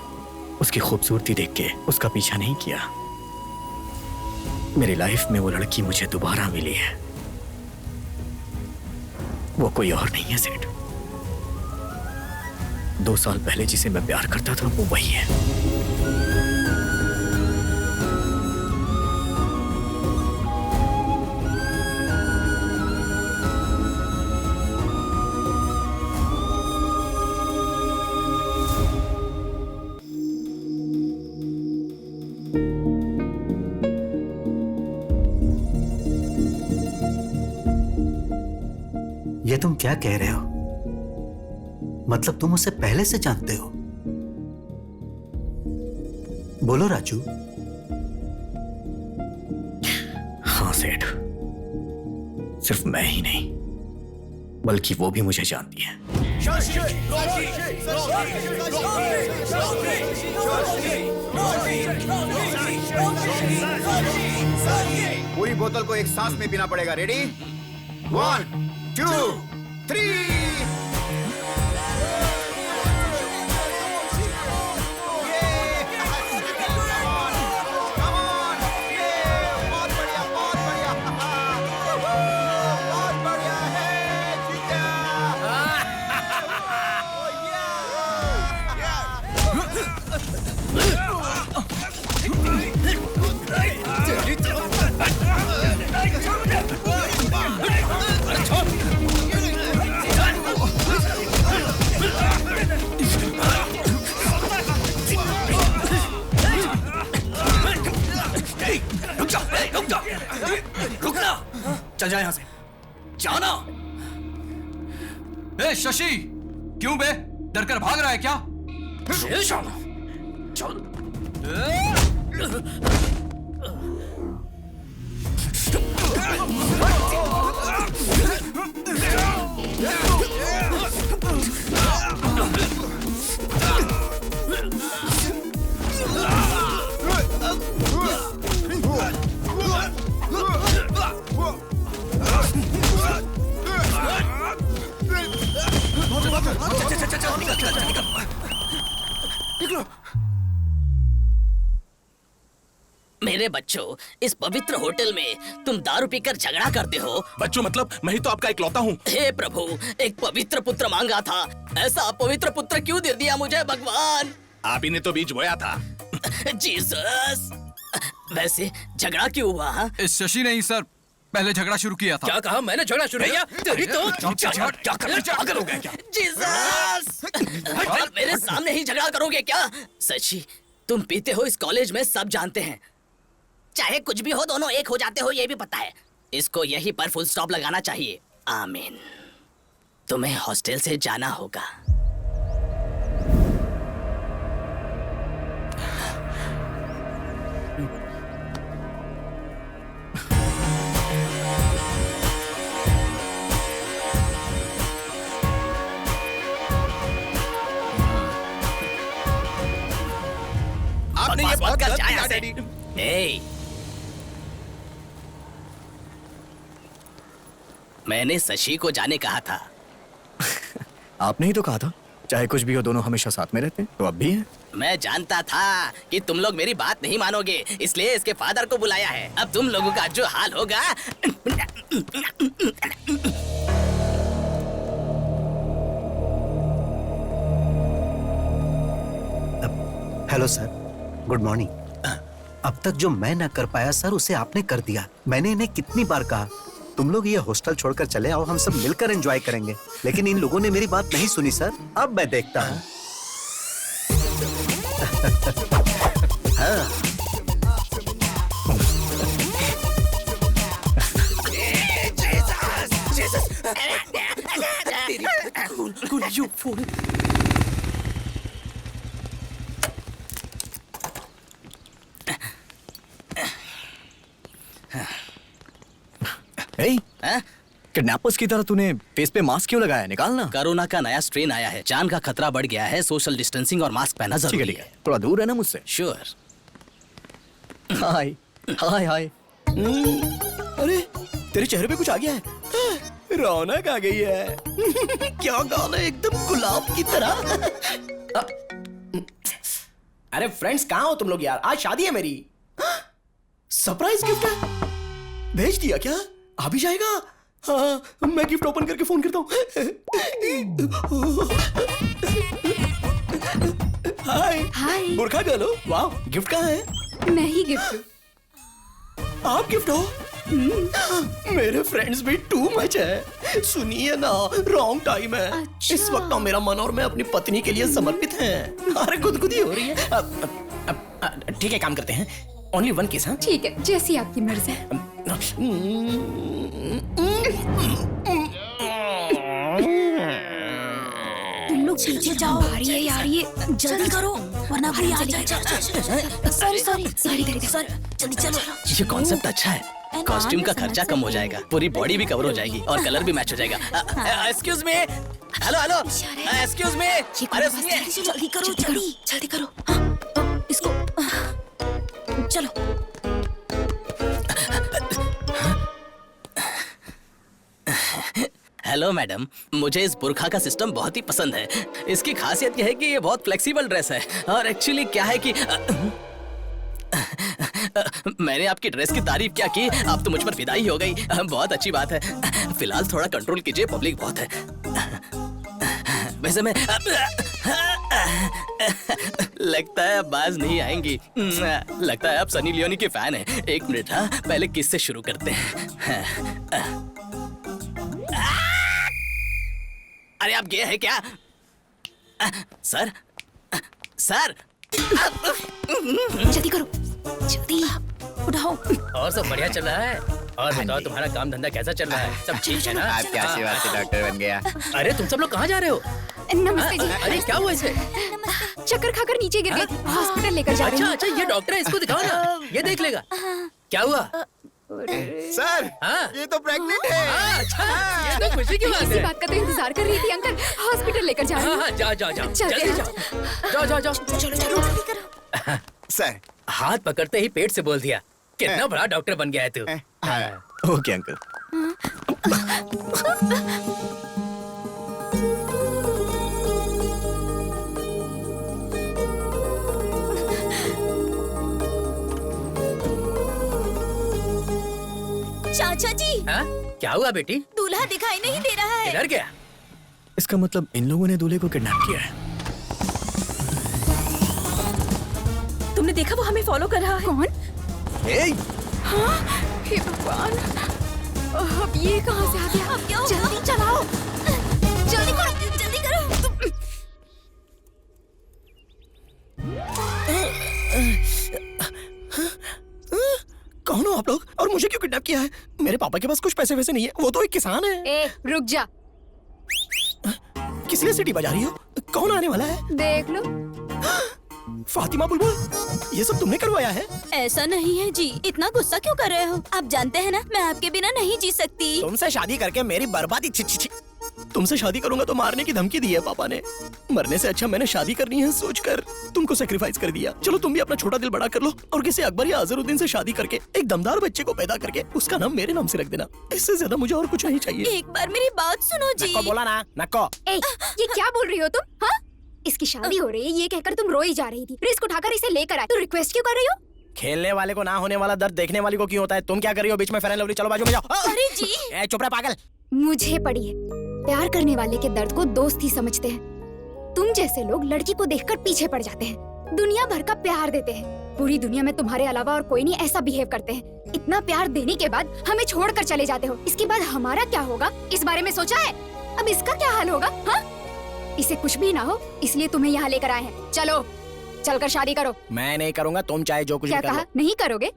उसकी खूबसूरती देख के उसका पीछा नहीं किया। मेरी लाइफ में वो लड़की मुझे दोबारा मिली है। वो कोई और नहीं है सेठ। 2 साल पहले जिसे मैं प्यार करता था वो वही है। ये तुम क्या कह रहे हो? मतलब तुम उसे पहले से जानते हो? बोलो राजू। हाँ सेठ, सिर्फ मैं ही नहीं बल्कि वो भी मुझे जानती है। पूरी बोतल को एक सांस में पीना पड़ेगा। रेडी? 1 2 3। चल जा यहाँ से, जाना। ए शशि, क्यों बे? डर कर भाग रहा है क्या? चल। मेरे बच्चों, इस पवित्र होटल में तुम दारू पीकर झगड़ा करते हो। बच्चों मतलब मैं ही तो आपका इकलौता हूँ। हे प्रभु, एक पवित्र पुत्र मांगा था, ऐसा अपवित्र पुत्र क्यों दे दिया मुझे भगवान? आप ही ने तो बीज बोया था। जीसस। वैसे झगड़ा क्यों हुआ? हाँ? इस शशि ने ही सर पहले झगड़ा शुरू किया था। क्या कहा? मैंने झगड़ा शुरू किया? तेरी तो पागल हो गया क्या? जीसस! मेरे सामने ही झगड़ा करोगे क्या? सच्ची, तुम पीते हो इस कॉलेज में सब जानते हैं। चाहे कुछ भी हो, दोनों एक हो जाते हो, ये भी पता है। इसको यहीं पर फुल स्टॉप लगाना चाहिए। आमीन। तुम्हें हॉस्टल से जाना होगा। आपने ये बात कर गलत जाए किया यहाँ से। डैडी। ए, मैंने शशि को जाने कहा था। आपने ही तो कहा था चाहे कुछ भी हो दोनों हमेशा साथ में रहते हैं, तो अब भी है। मैं जानता था कि तुम लोग मेरी बात नहीं मानोगे, इसलिए इसके फादर को बुलाया है। अब तुम लोगों का जो हाल होगा। Hello sir, good morning. अब तक जो मैं ना कर पाया सर, उसे आपने कर दिया। मैंने इन्हें कितनी बार कहा तुम लोग ये हॉस्टल छोड़कर चले आओ, हम सब मिलकर एंजॉय करेंगे, लेकिन इन लोगों ने मेरी बात नहीं सुनी सर। अब मैं देखता हूँ। हाँ। Hey, किडनैपर्स की तरह तूने फेस पे मास्क क्यों लगाया है? निकालना। कोरोना का नया स्ट्रेन आया है, जान का खतरा बढ़ गया है, सोशल डिस्टेंसिंग और मास्क पहनना ठीक है जरूरी ठीक है। है, थोड़ा दूर है ना मुझसे। श्योर। हाय हाय हाय। अरे तेरे चेहरे पे कुछ आ गया है, रौनक आ गई है। क्या गाल है, एकदम गुलाब की तरह। अरे फ्रेंड्स कहाँ हो तुम लोग यार? आज शादी है मेरी। सरप्राइज गिफ्ट है, भेज दिया क्या? आ भी जाएगा? हाँ, मैं गिफ्ट ओपन करके फोन करता हूँ। हाय हाय। बुरखा गर्ल हो? वाह, गिफ्ट कहाँ है? मैं ही गिफ्ट हूँ। आप गिफ्ट हो? मेरे फ्रेंड्स भी टू मच है। सुनिए ना, रॉन्ग टाइम है। अच्छा। इस वक्त ना मेरा मन और मैं अपनी पत्नी के लिए समर्पित हैं। अरे गुदगुदी हो रही है। ठीक है, काम करते हैं। Only one case. हाँ ठीक है, जैसी आपकी मर्जी। तुम लोग पीछे जाओ। भारी है यार ये, जल्दी करो वरना कोई आ जाए। सॉरी सॉरी सॉरी सॉरी, जल्दी चलो। ये कॉन्सेप्ट अच्छा है, कॉस्ट्यूम का खर्चा कम हो जाएगा, पूरी बॉडी भी कवर हो जाएगी और कलर भी मैच हो जाएगा। Excuse me, hello hello, excuse me, अरे सुनिए। जल्दी करो, जल्दी जल्दी करो। हाँ, इसको चलो। हेलो मैडम, मुझे इस बुरखा का सिस्टम बहुत ही पसंद है। इसकी खासियत यह है कि ये बहुत फ्लेक्सिबल ड्रेस है और एक्चुअली क्या है कि मैंने आपकी ड्रेस की तारीफ क्या की, आप तो मुझ पर फिदा ही हो गई। बहुत अच्छी बात है। फिलहाल थोड़ा कंट्रोल कीजिए, पब्लिक बहुत है। वैसे मैं लगता है अब बाज नहीं आएंगी। लगता है आप सनी लियोनी के फैन हैं। एक मिनट, हाँ पहले किस से शुरू करते हैं। अरे आप गे हैं क्या? सर सर, जल्दी करो, जल्दी उठाओ। और सब बढ़िया चल रहा है? और बताओ तुम्हारा काम धंधा कैसा चल रहा है? सब ठीक है ना? आपके आशीर्वाद से डॉक्टर बन गया। अरे तुम सब लोग कहाँ जा रहे हो? नमस्ते जी। अरे क्या हुआ इसे? चक्कर खाकर नीचे गिर गई थी, हॉस्पिटल लेकर जा रही अच्छा हूँ। अच्छा, ये डॉक्टर है, इसको दिखाओ ना, ये देख लेगा। क्या हुआ? सर, हाँ ये तो प्रेग्नेंट है। हाँ, अच्छा, ये तो खुशी की बात इसी है। बात का तो इंतजार कर रही थी अंकल। हॉस्पिटल लेकर जा रही हाँ हूँ। हाँ, जाओ जाओ जाओ, चलते जल्दी हैं। जाओ, जाओ जाओ जाओ। चलो चलो जल्दी करो। सर, हाथ पकड़ते ही पेट से बोल दिया। कितना बड़ा डॉक्टर बन गया है तू। हाँ। Okay uncle. चाचा जी, हाँ? क्या हुआ बेटी? दूल्हा दिखाई नहीं दे रहा है। किधर गया? इसका मतलब इन लोगों ने दूल्हे को किडनैप किया है। तुमने देखा वो हमें फॉलो कर रहा है? कौन? ए, हाँ, हे भगवान, अब ये कहाँ से आ गया? अब क्या होगा? जल्दी चलाओ, जल्दी करो, जल्दी करो। कौन हो आप लोग और मुझे क्यों किडनैप किया है? मेरे पापा के पास कुछ पैसे वैसे नहीं है, वो तो एक किसान है। ए रुक जा, किस लिए सीटी बजा रही हो? कौन आने वाला है? देख लो। फातिमा बुलबुल, ये सब तुमने करवाया है? ऐसा नहीं है जी, इतना गुस्सा क्यों कर रहे हो? आप जानते हैं ना, मैं आपके बिना नहीं जी सकती। तुमसे शादी करके मेरी बर्बादी। छी छी छी। तुमसे शादी करूंगा तो मारने की धमकी दी है पापा ने। मरने से अच्छा मैंने शादी करनी है सोचकर तुमको सेक्रीफाइस कर दिया। चलो तुम भी अपना छोटा दिल बड़ा कर लो और किसी अकबर या अजहरुद्दीन से शादी करके एक दमदार बच्चे को पैदा करके उसका नाम मेरे नाम से रख देना। इससे ज्यादा मुझे और कुछ नहीं चाहिए। एक बार मेरी बात सुनो जी। नक्को बोला ना, नक्को। ए, ये क्या बोल रही हो तुम? हाँ, इसकी शादी हो रही है ये कहकर तुम रोई जा रही थी, रिस्क उठाकर इसे लेकर आए। तो रिक्वेस्ट क्यों कर रही हो? खेलने वाले को ना होने वाला दर्द देखने वाली को क्यों होता है? तुम क्या कर रही हो बीच में? फेयर एंड लवली, चलो बाजू में जाओ। अरे जी, ए, चुप रहे पागल। मुझे पड़ी है, प्यार करने वाले के दर्द को दोस्त ही समझते हैं। तुम जैसे लोग लड़की को देखकर पीछे पड़ जाते हैं, दुनिया भर का प्यार देते हैं। पूरी दुनिया में तुम्हारे अलावा और कोई नहीं ऐसा बिहेव करते हैं। इतना प्यार देने के बाद हमें छोड़कर चले जाते हो। इसके बाद हमारा क्या होगा, इस बारे में सोचा है? अब इसका क्या हाल होगा? हाँ, इसे कुछ भी ना हो इसलिए तुम्हें यहाँ लेकर आए हैं। चलो चलकर शादी करो। मैं नहीं करूंगा, तुम चाहे जो कुछ क्या भी कर लो। कहा? नहीं करोगे?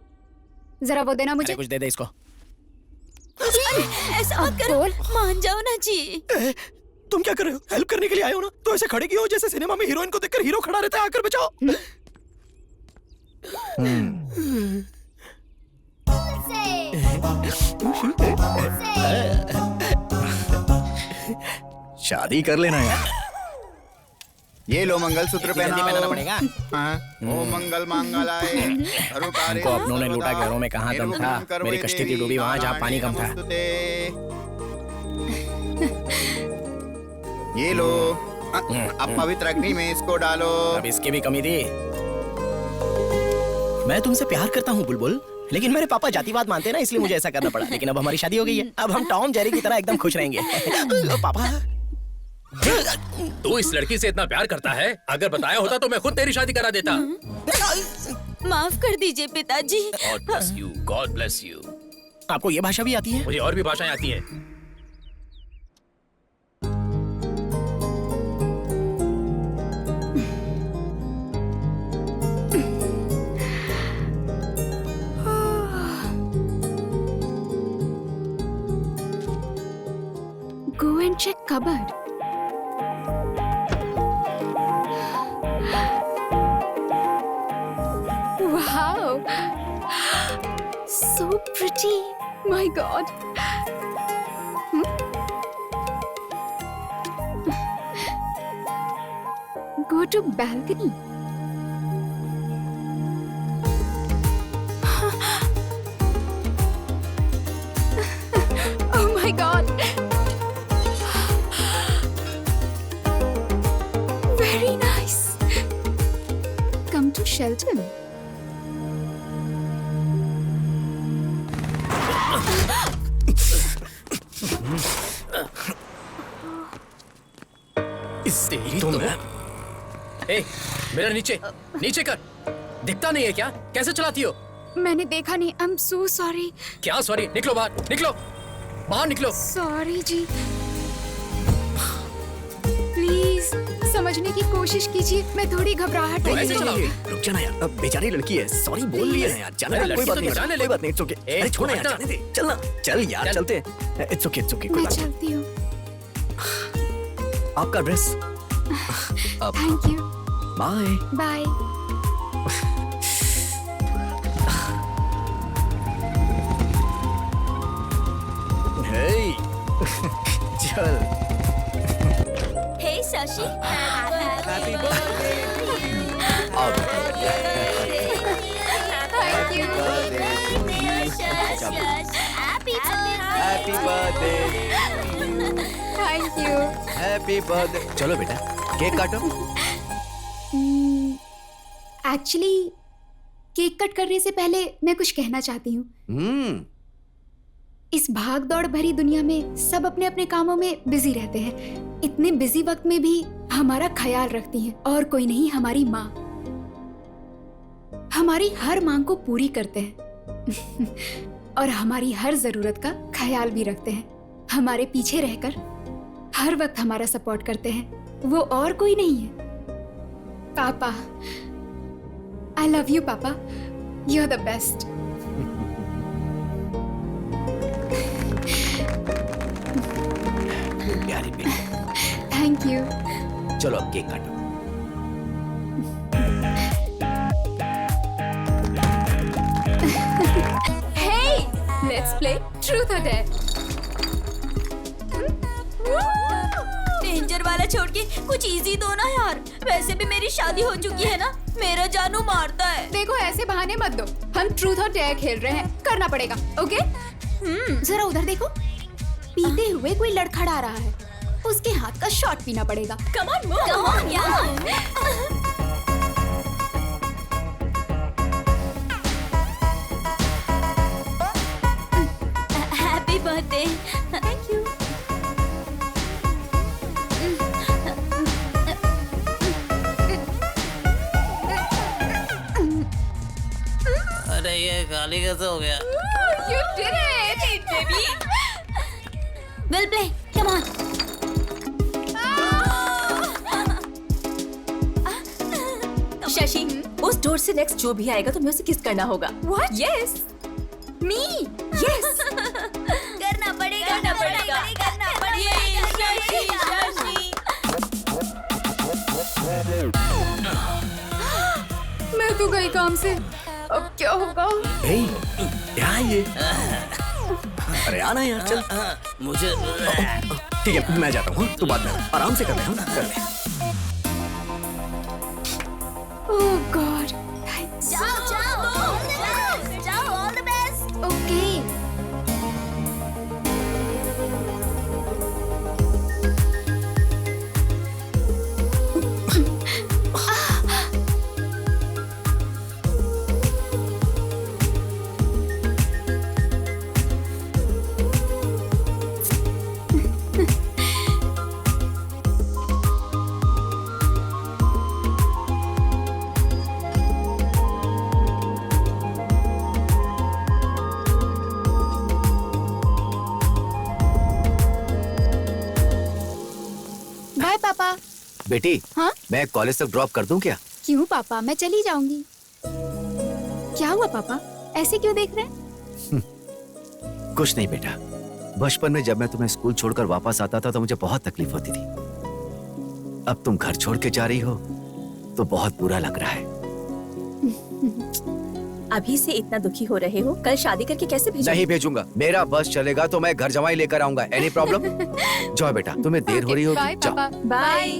जरा वो देना मुझे। अरे कुछ दे दे इसको। ऐसा मत करो, मान जाओ ना जी। तुम क्या कर रहे हो? हेल्प करने के लिए आए हो ना, तो ऐसे खड़े क्यों हो जैसे सिनेमा में हीरोइन को देखकर हीरो खड़ा रहता है? आकर बचाओ। शादी कर लेना यार। ये लो मंगलसूत्र जल्दी पहनाना पड़ेगा। ओ मंगल मांगलाय हमको अपनों ने लूटा, घरों में कहाँ दम था। मेरी कश्ती थी डूबी वहाँ जहाँ पानी कम था। ये लो, अब पवित्र अग्नि में इसको डालो। अब इसकी भी कमी थी। मैं तुमसे प्यार करता हूँ बुलबुल, लेकिन मेरे पापा जातिवाद मानते हैं ना, इसलिए मुझे ऐसा करना पड़ा। लेकिन अब हमारी शादी हो गई है, अब हम टॉम जेरी की तरह एकदम खुश रहेंगे। पापा, तू इस लड़की से इतना प्यार करता है, अगर बताया होता तो मैं खुद तेरी शादी करा देता। माफ कर दीजिए पिताजी। God bless you, God bless you. आपको ये भाषा भी आती है? मुझे और भी भाषाएं आती हैं। Go and check cupboard. Wow, so pretty. My God. Go to balcony. Oh my God. Very nice. Come to Shelton. तेरी तो मैं। ए, मेरा नीचे नीचे कर। दिखता नहीं है क्या? कैसे चलाती हो? मैंने देखा नहीं। I'm so sorry. क्या सॉरी? निकलो बाहर, निकलो बाहर, निकलो। Sorry ji. Please समझने की कोशिश कीजिए। मैं थोड़ी घबराहट तो रही ऐसे हूँ। चलाओगी? रुक जाना यार, अब बेचारी लड़की है, सॉरी बोल रही है यार। जाने दे, कोई बात नहीं, कोई बात नहीं, इट्स ओके। अरे छोड़ यार, जाने दे, चलना, चल यार, चलते हैं। इट्स ओके, कोई मैं बात नहीं। चलती हूँ। आपका dress. Thank you. Bye. Bye. Hey, चल। हे शशि, हैप्पी अब Thank you. Happy birthday, Thank you. Happy birthday. चलो बेटा, केक काटो। एक्चुअली केक कट करने से पहले मैं कुछ कहना चाहती हूँ। इस भाग दौड़ भरी दुनिया में सब अपने अपने कामों में बिजी रहते हैं। इतने बिजी वक्त में भी हमारा ख्याल रखती हैं, और कोई नहीं, हमारी माँ। हमारी हर मांग को पूरी करते हैं और हमारी हर जरूरत का ख्याल भी रखते हैं। हमारे पीछे रहकर हर वक्त हमारा सपोर्ट करते हैं। वो और कोई नहीं है, पापा। I love you, Papa. You're the best. प्यारी बेटी, Thank you. चलो अब केक काटो। Hey, let's play Truth or Dare. Danger वाला छोड़ के कुछ इजी दो ना यार। वैसे भी मेरी शादी हो चुकी है ना, मेरा जानू मारता है। देखो ऐसे बहाने मत दो, हम ट्रूथ और डेयर खेल रहे हैं, करना पड़ेगा। ओके? जरा उधर देखो, पीते हुए कोई लड़खड़ा रहा है, उसके हाथ का शॉट पीना पड़ेगा। Come on move, come on यार। Happy birthday. Thank you. अरे ये गाली कैसे हो गया? You did it, baby. We'll play. Come on. Shashi, उस डोर से नेक्स्ट जो भी आएगा तुम्हें उसे किस करना होगा। What? Yes. Me? Yes. करना पड़ेगा, करना पड़ेगा, करना पड़ेगा। शशि। मैं तो गई काम से, अब क्या होगा? हे, क्या है ये? अरे आना यार, चल। मुझे ठीक है मैं जाता हूँ, तू बात कर, आराम से कर ले, हाँ कर ले। Oh God. जाओ all the best. Okay. Bye पापा। बेटी, हाँ? मैं कॉलेज तक ड्रॉप कर दूं क्या? क्यों पापा, मैं चली जाऊंगी। क्या हुआ पापा, ऐसे क्यों देख रहे हैं? कुछ नहीं बेटा, बचपन में जब मैं तुम्हें स्कूल छोड़कर वापस आता था तो मुझे बहुत तकलीफ होती थी। अब तुम घर छोड़ के जा रही हो तो बहुत बुरा लग रहा है। अभी से इतना दुखी हो रहे हो, कल शादी करके कैसे भेजोगे? नहीं भेजूंगा, मेरा बस चलेगा तो मैं घर जमाई लेकर आऊंगा। Any problem? जाओ बेटा, तुम्हें देर हो रही बाय होगी, जाओ। पापा। बाय।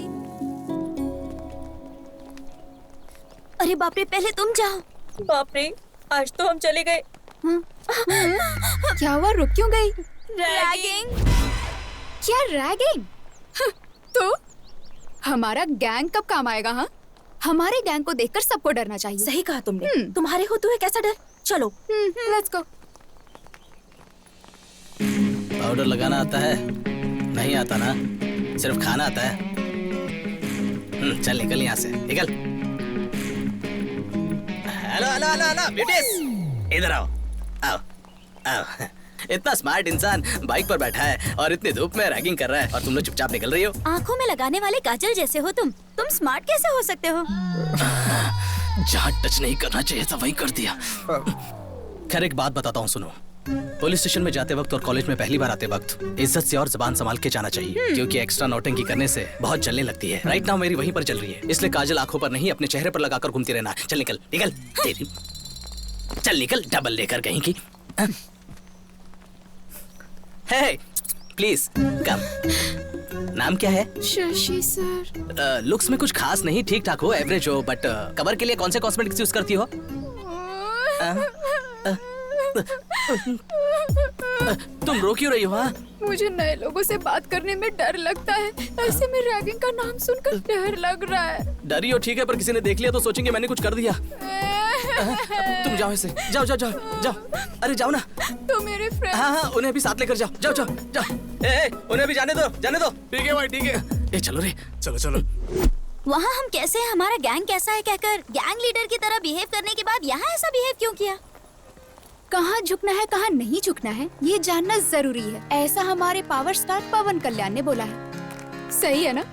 अरे बाप रे, पहले तुम जाओ। बाप रे, आज तो हम चले गए। क्या हुआ, रुक क्यों गई? रैगिंग। क्या रैगिंग? तो हमारा गैंग कब काम आएगा? हाँ, हमारे गैंग को देखकर सबको डरना चाहिए। सही कहा तुमने। तुम्हारे होते हुए कैसा डर? चलो लेट्स गो। पाउडर लगाना आता है? नहीं आता ना, सिर्फ खाना आता है। चल निकल यहाँ से, निकल। Hello hello hello hello beauties, इधर आओ आओ आओ। इतना स्मार्ट इंसान बाइक पर बैठा है और इतनी धूप में रैगिंग कर रहा है और तुम लोग चुपचाप निकल रही हो। आंखों में लगाने वाले काजल जैसे हो तुम स्मार्ट कैसे हो सकते हो? जहाँ टच नहीं करना चाहिए था वही कर दिया। खैर एक बात बताता हूँ, सुनो। पुलिस स्टेशन में जाते वक्त और कॉलेज में पहली बार आते वक्त इज्जत से और जुबान संभाल के जाना चाहिए, क्योंकि एक्स्ट्रा नौटंकी करने से बहुत जलने लगती है। राइट नाउ मेरी वहीं पर चल रही है, इसलिए काजल आंखों पर नहीं अपने चेहरे पर लगाकर घूमती रहना। चल निकल निकल, तेरी चल निकल, डबल लेकर कहीं की। हे प्लीज कम। नाम क्या है? शशि सर। लुक्स में कुछ खास नहीं, ठीक ठाक हो, एवरेज हो, बट कवर के लिए कौन से कॉस्मेटिक्स यूज करती हो? तुम रो क्यों रही हो? हाँ, मुझे नए लोगों से बात करने में डर लगता है। ऐसे में रैगिंग का नाम सुनकर डर लग रहा है। डरी हो ठीक है, पर किसी ने देख लिया तो सोचेंगे मैंने कुछ कर दिया। तुम जाओ ऐसे, जाओ जाओ जाओ जाओ। अरे जाओ ना। तो मेरे फ्रेंड। हाँ हाँ, उन्हें भी साथ लेकर जाओ, जाओ जाओ जाओ। ए, उन्हें भी जाने दो, जाने दो। ठीक है भाई, ठीक है। ए चलो रे, चलो चलो। वहाँ हम कैसे, हमारा गैंग कैसा है कहकर गैंग लीडर की तरह बिहेव करने के बाद यहाँ ऐसा बिहेव क्यों किया? कहाँ झुकना है कहाँ नहीं झुकना है ये जानना जरूरी है, ऐसा हमारे पावर स्टार पवन कल्याण ने बोला है। सही है ना?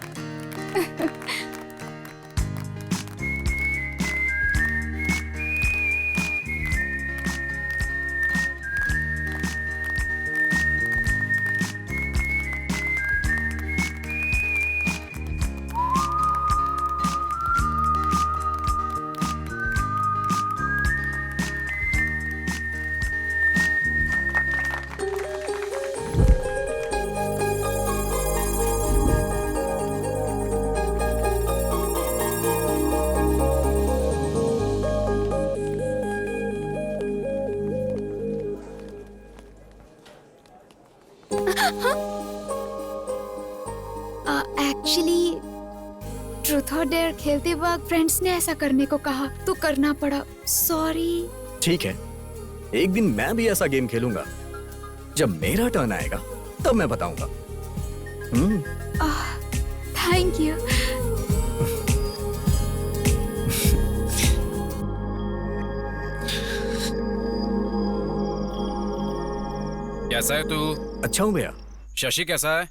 एक्चुअली ट्रूथ और डेयर खेलते वक्त फ्रेंड्स ने ऐसा करने को कहा तो करना पड़ा, सॉरी। ठीक है, एक दिन मैं भी ऐसा गेम खेलूंगा, जब मेरा टर्न आएगा तब मैं बताऊंगा। Thank you. कैसा है तू? अच्छा हूँ भैया। शशि कैसा है?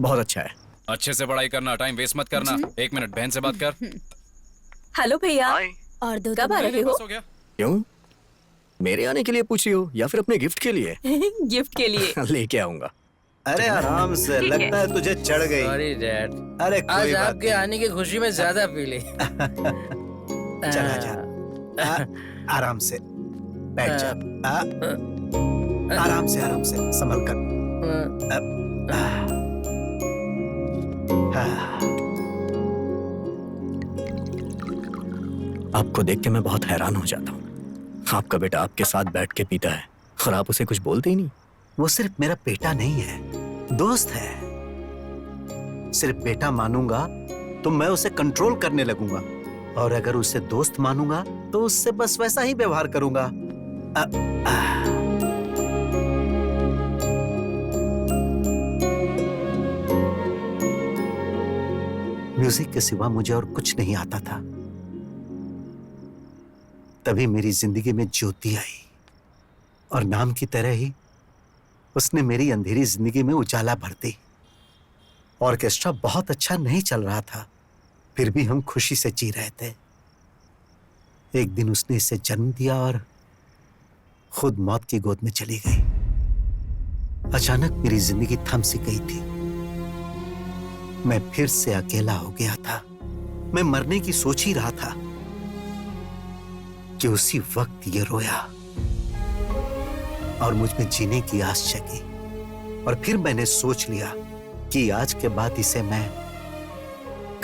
बहुत अच्छा है। अच्छे से पढ़ाई करना, टाइम वेस्ट मत करना। 1 मिनट बहन से बात कर। हेलो भैया, और दो कब आ रहे हो? हो गया। क्यों, मेरे आने के लिए पूछ रही हो या फिर अपने गिफ्ट के लिए? गिफ्ट के लिए। लेके आऊंगा। अरे आराम से, लगता है तुझे चढ़ गई। सॉरी डैड, अरे आज कोई बात आपके आने की खुशी में ज्यादा पी ली। चला जा, आराम से बैठ जा। आराम से संभल कर। आपको देख के मैं बहुत हैरान हो जाता हूँ। आपका बेटा आपके साथ बैठ के पीता है और आप उसे कुछ बोलते ही नहीं। वो सिर्फ मेरा बेटा नहीं है, दोस्त है। सिर्फ बेटा मानूंगा तो मैं उसे कंट्रोल करने लगूंगा, और अगर उसे दोस्त मानूंगा तो उससे बस वैसा ही व्यवहार करूंगा। म्यूजिक के सिवा मुझे और कुछ नहीं आता था। तभी मेरी जिंदगी में ज्योति आई, और नाम की तरह ही उसने मेरी अंधेरी जिंदगी में उजाला भर दी। ऑर्केस्ट्रा बहुत अच्छा नहीं चल रहा था, फिर भी हम खुशी से जी रहे थे। एक दिन उसने इसे जन्म दिया और खुद मौत की गोद में चली गई। अचानक मेरी जिंदगी थम सी गई थी। मैं फिर से अकेला हो गया था। मैं मरने की सोच ही रहा था कि उसी वक्त ये रोया और मुझ में जीने की आस जगी। और फिर मैंने सोच लिया कि आज के बाद इसे मैं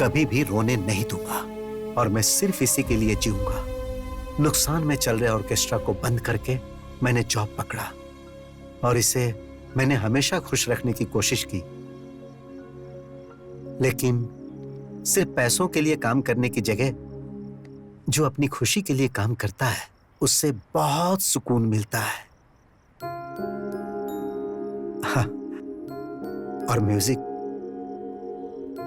कभी भी रोने नहीं दूंगा, और मैं सिर्फ इसी के लिए जीऊंगा। नुकसान में चल रहे ऑर्केस्ट्रा को बंद करके मैंने जॉब पकड़ा, और इसे मैंने हमेशा खुश रखने की कोशिश की। लेकिन सिर्फ पैसों के लिए काम करने की जगह जो अपनी खुशी के लिए काम करता है उससे बहुत सुकून मिलता है। हाँ, और म्यूजिक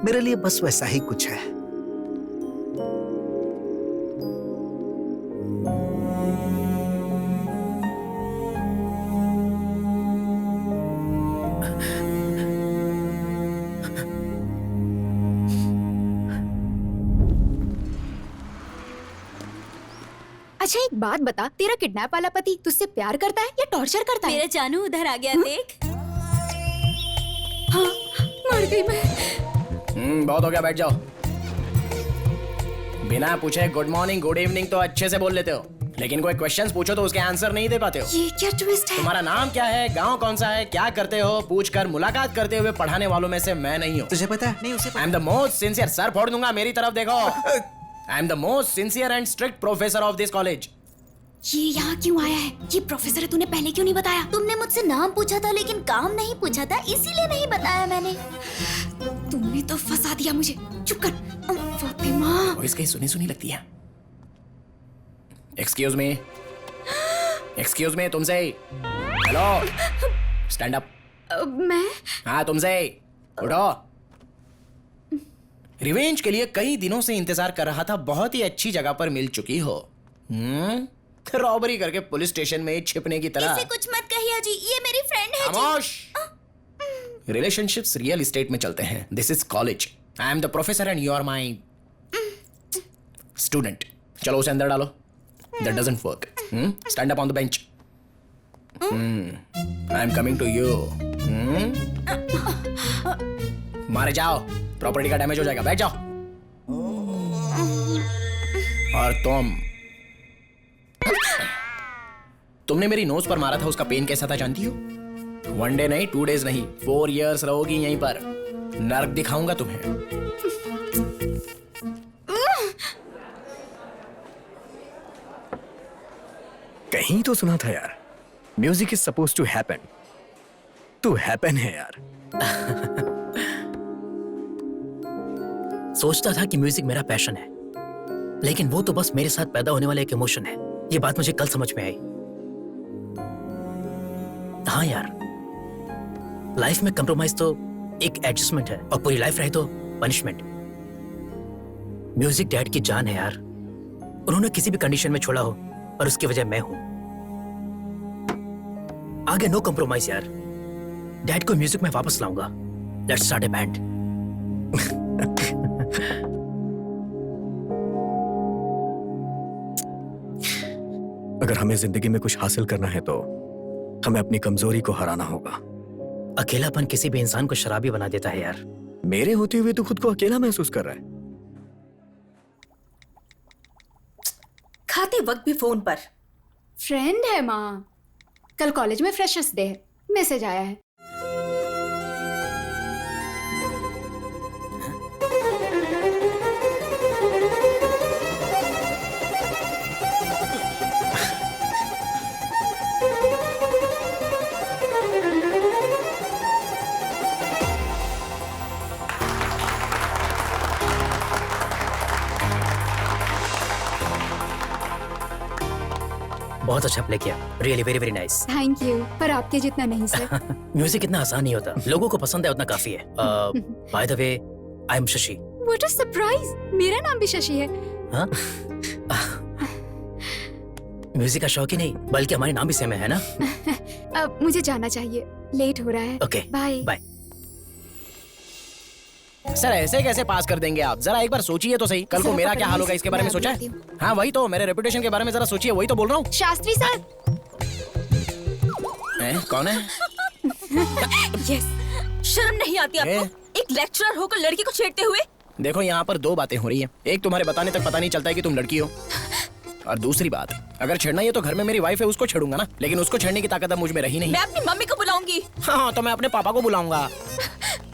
मेरे लिए बस वैसा ही कुछ है। अच्छा एक बात बता, तेरा किडनैप वाला पति तुझसे प्यार करता है या टॉर्चर करता है? मेरा जानू उधर आ गया, देख। हाँ, मर गई मैं। बहुत हो गया, बैठ जाओ। बिना पूछे गुड मॉर्निंग गुड इवनिंग तो अच्छे से बोल लेते हो, लेकिन कोई क्वेश्चंस पूछो तो उसके आंसर नहीं दे पाते हो। ये क्या ट्विस्ट है? तुम्हारा नाम क्या है, गांव कौन सा है, क्या करते हो, पूछकर मुलाकात करते हुए पढ़ाने वालों में से मैं नहीं हूँ। तुझे पता है? नहीं, उसे पता। आई am the most sincere, sir फोड़ दूंगा, मेरी तरफ देखो। आई am the most sincere and strict professor of this college. ये यहाँ क्यों आया है? ये प्रोफेसर है, तूने पहले क्यों नहीं बताया? तुमने मुझसे नाम पूछा था लेकिन काम नहीं पूछा था, इसीलिए नहीं बताया मैंने। तुमने तो फंसा दिया मुझे। चुप कर फातिमा। वॉइस कहीं सुनी सुनी लगती है। एक्सक्यूज मी, एक्सक्यूज मी, तुमसे। Hello, stand up. मैं? हाँ तुमसे, उठो। रिवेंज के लिए कई दिनों से इंतजार कर रहा था, बहुत ही अच्छी जगह पर मिल चुकी हो। रॉबरी करके पुलिस स्टेशन में छिपने की तरह। इसे कुछ मत कहिए जी, ये मेरी फ्रेंड है जी। खामोश। रिलेशनशिप्स रियल एस्टेट में चलते हैं। This is college. I am the professor and you are my student. चलो उसे अंदर डालो। That doesn't work. Stand up on the bench. I am coming to you. मारे जाओ, प्रॉपर्टी का डैमेज हो जाएगा। बैठ जाओ। और तुमने मेरी नोज पर मारा था, उसका पेन कैसा था जानती हो? 1 डे नहीं, 2 डेज नहीं, 4 years रहोगी यहीं पर। नर्क दिखाऊंगा तुम्हें। कहीं तो सुना था यार, music is suppose to happen. To happen है यार। सोचता था कि म्यूजिक मेरा पैशन है, लेकिन वो तो बस मेरे साथ पैदा होने वाला एक इमोशन है। ये बात मुझे कल समझ में आई। हाँ यार, लाइफ में कंप्रोमाइज तो एक एडजस्टमेंट है, और पूरी लाइफ रहे तो पनिशमेंट। म्यूजिक डैड की जान है यार। उन्होंने किसी भी कंडीशन में छोड़ा हो, और उसकी वजह मैं हूं। आगे नो कंप्रोमाइज यार। डैड को म्यूजिक में वापस लाऊंगा। Let's start A band. अगर हमें जिंदगी में कुछ हासिल करना है तो हमें अपनी कमजोरी को हराना होगा। अकेलापन किसी भी इंसान को शराबी बना देता है यार। मेरे होते हुए तो खुद को अकेला महसूस कर रहा है। खाते वक्त भी फोन पर। फ्रेंड है माँ। कल कॉलेज में फ्रेशर्स डे है, मैसेज आया है। बहुत अच्छा प्ले किया, really very very nice. Thank you, पर आपके जितना नहीं सर। म्यूजिक इतना आसान नहीं होता, लोगों को पसंद है उतना काफी है। By the way, I am Shashi. What a surprise, मेरा नाम भी शशि है। हाँ? म्यूजिक का शौक ही नहीं, बल्कि हमारे नाम भी सेम है ना? अब मुझे जाना चाहिए, लेट हो रहा है। Okay, bye bye. सर ऐसे कैसे पास कर देंगे आप? जरा एक बार सोचिए तो सही, कल को मेरा क्या हाल होगा इसके बारे में सोचा है? हाँ वही तो, मेरे रेपुटेशन के बारे में जरा सोचिए, वही तो बोल रहा हूँ। शास्त्री सर। कौन है? यस, शर्म नहीं आती आपको? एक लेक्चरर होकर लड़की को छेड़ते हुए। देखो यहाँ पर दो बातें हो रही हैं। एक, तुम्हारे बताने तक पता नहीं चलता है कि तुम लड़की हो, और दूसरी बात, अगर छेड़ना ही है तो घर में मेरी वाइफ है, उसको छेड़ूंगा ना, लेकिन उसको छेड़ने की ताकत अब मुझ में रही नहीं। मैं अपनी मम्मी को बुलाऊंगी। हाँ तो मैं अपने पापा को बुलाऊंगा।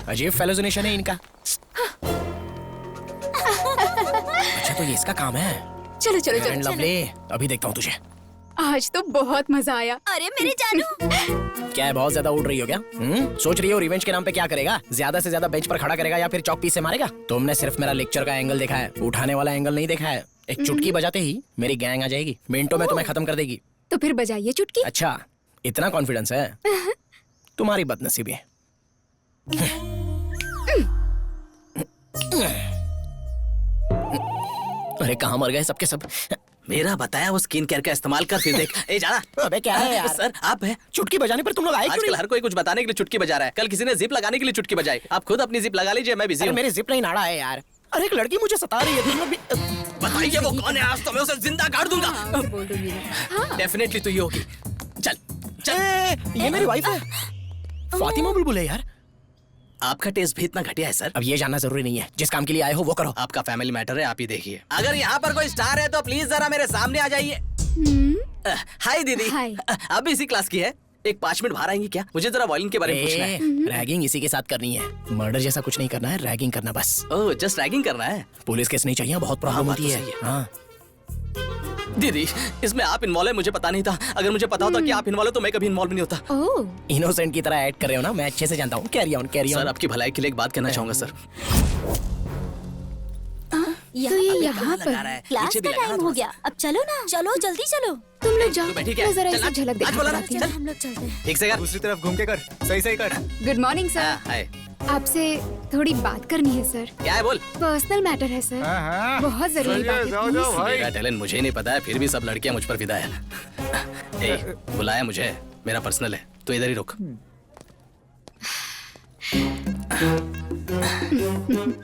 अजीब फेलोजिनेशन है इनका। अच्छा तो ये इसका काम है। चलो चलो चलो, लवली, अभी देखता हूँ तुझे। आज तो बहुत मजा आया। अरे मेरे जानू। क्या है, बहुत ज्यादा उड़ रही हो क्या? सोच रही हो रिवेंज के नाम पे क्या करेगा? ज्यादा से ज्यादा बेंच पर खड़ा करेगा या फिर चौक पीस से मारेगा? तुमने सिर्फ मेरा लेक्चर का एंगल देखा है, उठाने वाला एंगल नहीं देखा है। एक चुटकी बजाते ही मेरी गैंग आ जाएगी, मिनटों में तुम्हें खत्म कर देगी। तो फिर बजाइए चुटकी। अच्छा, इतना कॉन्फिडेंस है? तुम्हारी बदनसीबी। अरे कहाँ मर गए सबके सब? मेरा बताया वो स्किन केयर का इस्तेमाल कर, फिर देख। ए जाना। अबे क्या है यार? सर आप है। चुटकी बजाने पर तुम लोग आए क्यों आजकल नहीं? हर कोई कुछ बताने के लिए चुटकी बजा रहा है। कल किसी ने जिप लगाने के लिए चुटकी बजाई। आप खुद अपनी जिप लगा लीजिए, मैं बिजी हूँ। मेरी जिप नहीं नाड़ा है यार। अरे एक लड़की मुझे सता रही है, तुम लोग भी बताइए वो कौन है? आज तो मैं उसे जिंदा गाड़ दूंगा। बोल दूंगी मैं। डेफिनेटली तो ये होगी। चल चल। ये मेरी वाइफ है, फातिमा बुलबुल है यार। आपका टेस्ट भी इतना घटिया है सर? अब ये जानना जरूरी नहीं है, जिस काम के लिए आए हो वो करो। आपका फैमिली मैटर है, आप ही देखिए। अगर यहाँ पर कोई स्टार है तो प्लीज जरा मेरे सामने आ जाइए। हाय दीदी। हाय। आप भी इसी क्लास की है? एक 5 मिनट बाहर आएंगी क्या? मुझे जरा वॉल्यूम के बारे में पूछना है। रैगिंग इसी के साथ करनी है, मर्डर जैसा कुछ नहीं करना है, रैगिंग करना बस। ओह जस्ट रैगिंग करना है? पुलिस केस नहीं चाहिए, बहुत प्रॉब्लम होती है। हाँ दीदी, इसमें आप इन्वॉल्व है मुझे पता नहीं था। अगर मुझे पता होता कि आप इन्वॉल्व है तो मैं कभी इन्वॉल्व नहीं होता। ओह, इनोसेंट की तरह ऐड कर रहे हो ना, मैं अच्छे से जानता हूँ। Carry on carry on. Sir आपकी भलाई के लिए एक बात कहना चाहूंगा सर। तो ये यहाँ पर क्लास का टाइम हो गया, अब चलो ना। चलो जल्दी चलो। तुम लोग जाओ, बैठी क्या? मैं जरा चल, इसे आज- झलक आज दिखा बोला ना, आती चल। हूँ। हम लोग चलते हैं। एक सेकंड। दूसरी तरफ घूम के कर, सही सही कर। Good morning sir. हाय। आपसे थोड़ी बात करनी है सर। क्या है बोल? पर्सनल मैटर है सर, बहुत जरूरी बात है। please। मेरा टैलेंट मुझे नहीं पता है, फिर भी सब लड़कियां मुझ पर फिदा है। ए, बुलाया मुझे, मेरा पर्सनल है, तो इधर ही रुक।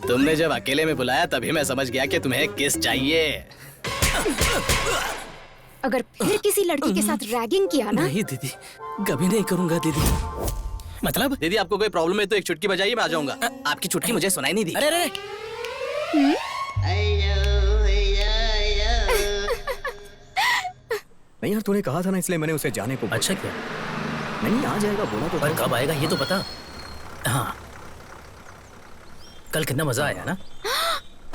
तुमने जब अकेले में बुलाया तभी मैं समझ गया कि तुम्हें किस चाहिए। अगर फिर किसी लड़की के साथ रैगिंग किया ना, नहीं दीदी, कभी नहीं करूंगा दीदी। मतलब? दीदी आपको कोई प्रॉब्लम है तो एक चुटकी बजाइए, मैं आ जाऊंगा। आपकी चुटकी मुझे सुनाई नहीं दी। अरे अरे नहीं यार, तूने कहा था ना, इसलिए मैंने उसे जाने को बोला। अच्छा क्या? नहीं आ जाएगा बोला तो पर था। कब आएगा ये तो पता। हाँ, कल कितना मजा आया ना।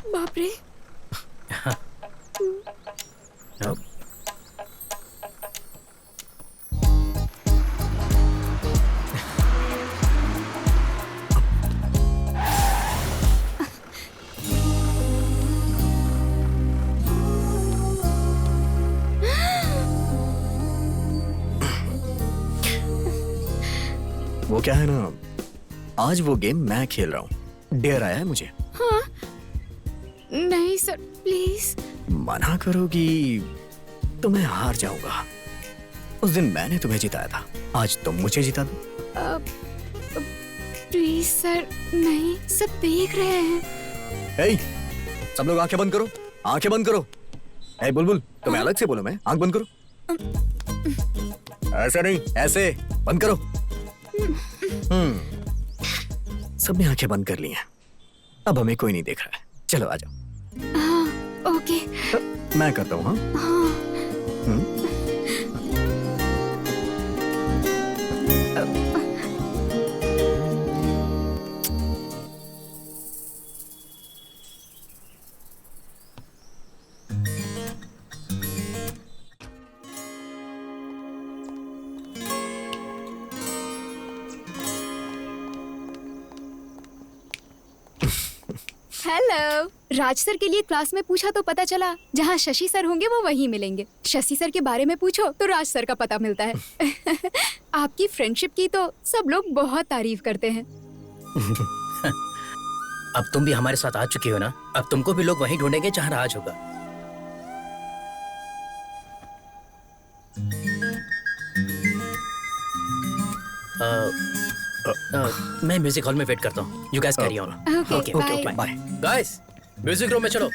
बाप रे। वो क्या है ना, आज वो गेम मैं खेल रहा हूँ। डेयर आया है मुझे। हाँ, नहीं सर प्लीज। मना करोगी तो मैं हार जाऊंगा। उस दिन मैंने तुम्हें जिताया था, आज तुम मुझे जिता दो। प्लीज सर, नहीं, सब देख रहे हैं। ए, सब लोग आंखें बंद करो, आंखें बंद करो। ए बुलबुल, तुम्हें अलग से बोलो, मैं आंख बंद करो। ऐसे नहीं, ऐसे बंद करो। सबने आंखें बंद कर ली हैं, अब हमें कोई नहीं देख रहा है। चलो आ जाओ। हाँ, ओके। मैं करता हूँ। हाँ, हेलो। राज सर के लिए क्लास में पूछा तो पता चला जहाँ शशि सर होंगे वो वहीं मिलेंगे। शशि सर के बारे में पूछो तो राज सर का पता मिलता है। आपकी फ्रेंडशिप की तो सब लोग बहुत तारीफ करते हैं। अब तुम भी हमारे साथ आ चुकी हो ना, अब तुमको भी लोग वहीं ढूंढेंगे जहाँ राज होगा। मैं म्यूजिक हॉल में वेट करता हूँ। You guys carry on. Okay, bye. Bye. Guys music room में चलो।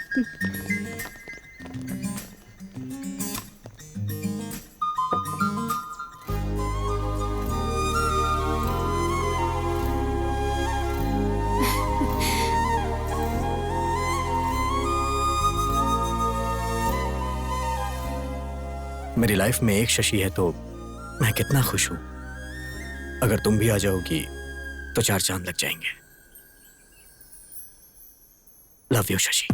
मेरी लाइफ में एक शशि है तो मैं कितना खुश हूं। अगर तुम भी आ जाओगी तो 4 चांद लग जाएंगे। Love you Shashi.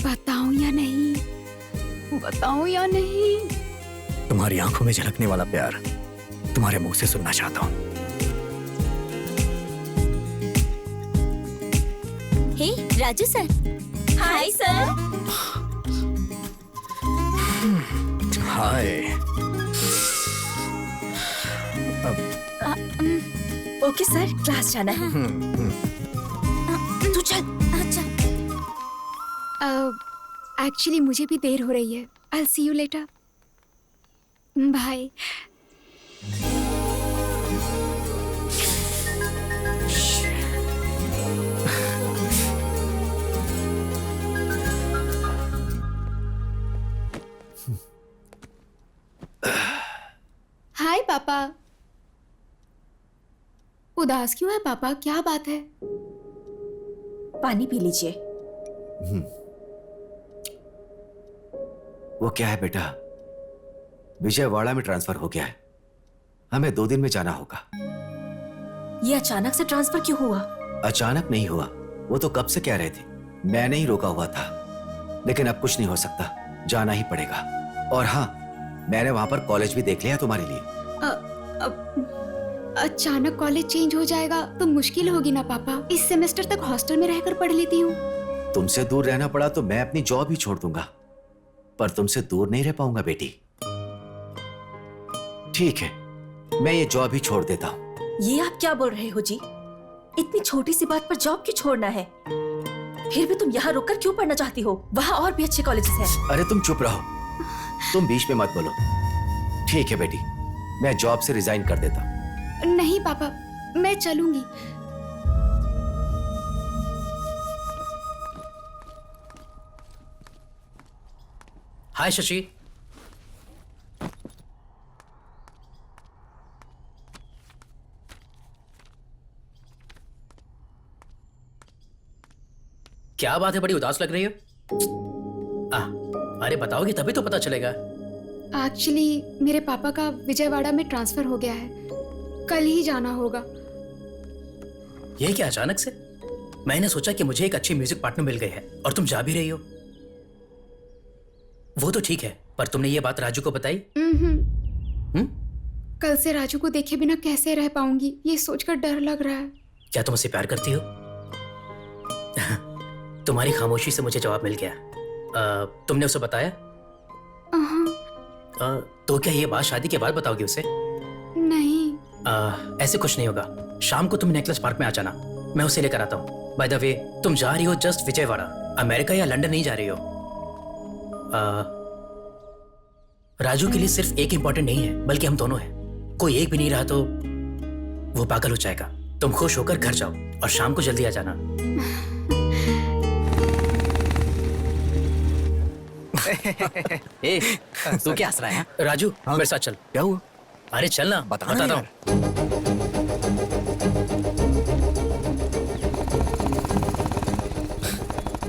बताऊं या नहीं, बताऊं या नहीं? तुम्हारी आंखों में झलकने वाला प्यार तुम्हारे मुंह से सुनना चाहता हूं। Hey Raju sir. Hi sir. Hi. Okay sir, class जाना है। तू चल। अच्छा। एक्चुअली मुझे भी देर हो रही है। I'll see you later. Bye. Hi पापा। उदास क्यों है पापा? क्या बात है? पानी पी लीजिए। वो क्या है बेटा, विजयवाड़ा में ट्रांसफर हो गया है। हमें 2 दिन में जाना होगा। ये अचानक से ट्रांसफर क्यों हुआ? अचानक नहीं हुआ, वो तो कब से कह रहे थे। मैंने ही रोका हुआ था, लेकिन अब कुछ नहीं हो सकता, जाना ही पड़ेगा। और हाँ, मैंने वहां पर कॉलेज भी देख लिया तुम्हारे लिए। अचानक कॉलेज चेंज हो जाएगा तो मुश्किल होगी ना पापा। इस सेमेस्टर तक हॉस्टल में रहकर पढ़ लेती हूँ। तुमसे दूर रहना पड़ा तो मैं अपनी जॉब ही छोड़ दूंगा, पर तुमसे दूर नहीं रह पाऊंगा बेटी। ठीक है, मैं ये जॉब ही छोड़ देता हूँ। ये आप क्या बोल रहे हो जी? इतनी छोटी सी बात पर जॉब क्यों छोड़ना है? फिर भी तुम यहाँ रुककर क्यों पढ़ना चाहती हो? वहाँ और भी अच्छे कॉलेजेस हैं। अरे तुम चुप रहो, तुम बीच में मत बोलो। ठीक है बेटी, मैं जॉब से रिजाइन कर देता हूँ। नहीं पापा, मैं चलूंगी। हाय शशि। क्या बात है, बड़ी उदास लग रही हो? अरे बताओगी तभी तो पता चलेगा। एक्चुअली मेरे पापा का विजयवाड़ा में ट्रांसफर हो गया है, कल ही जाना होगा। ये क्या अचानक से? मैंने सोचा कि मुझे एक अच्छी म्यूजिक पार्टनर मिल गई है और तुम जा भी रही हो। वो तो ठीक है, पर तुमने ये बात राजू को बताई? कल से राजू को देखे बिना कैसे रह पाऊंगी, ये सोचकर डर लग रहा है। क्या तुम उससे प्यार करती हो? तुम्हारी खामोशी से मुझे जवाब मिल गया। तुमने उसे बताया? तो क्या ये बात शादी के बाद बताओगी उसे? नहीं। ऐसे कुछ नहीं होगा। शाम को तुम नेकलेस पार्क में आ जाना, मैं उसे लेकर आता हूँ। बाय द वे, तुम जा रही हो जस्ट विजयवाड़ा, अमेरिका या लंदन नहीं जा रही हो। राजू के लिए सिर्फ एक इंपॉर्टेंट नहीं है, बल्कि हम दोनों हैं। कोई एक भी नहीं रहा तो वो पागल हो जाएगा। तुम खुश होकर घर जाओ और शाम को जल्दी आ जाना। तू क्या हंस रहा है? राजू, मेरे साथ चल। क्या हुआ? अरे चल ना, बताता हूँ।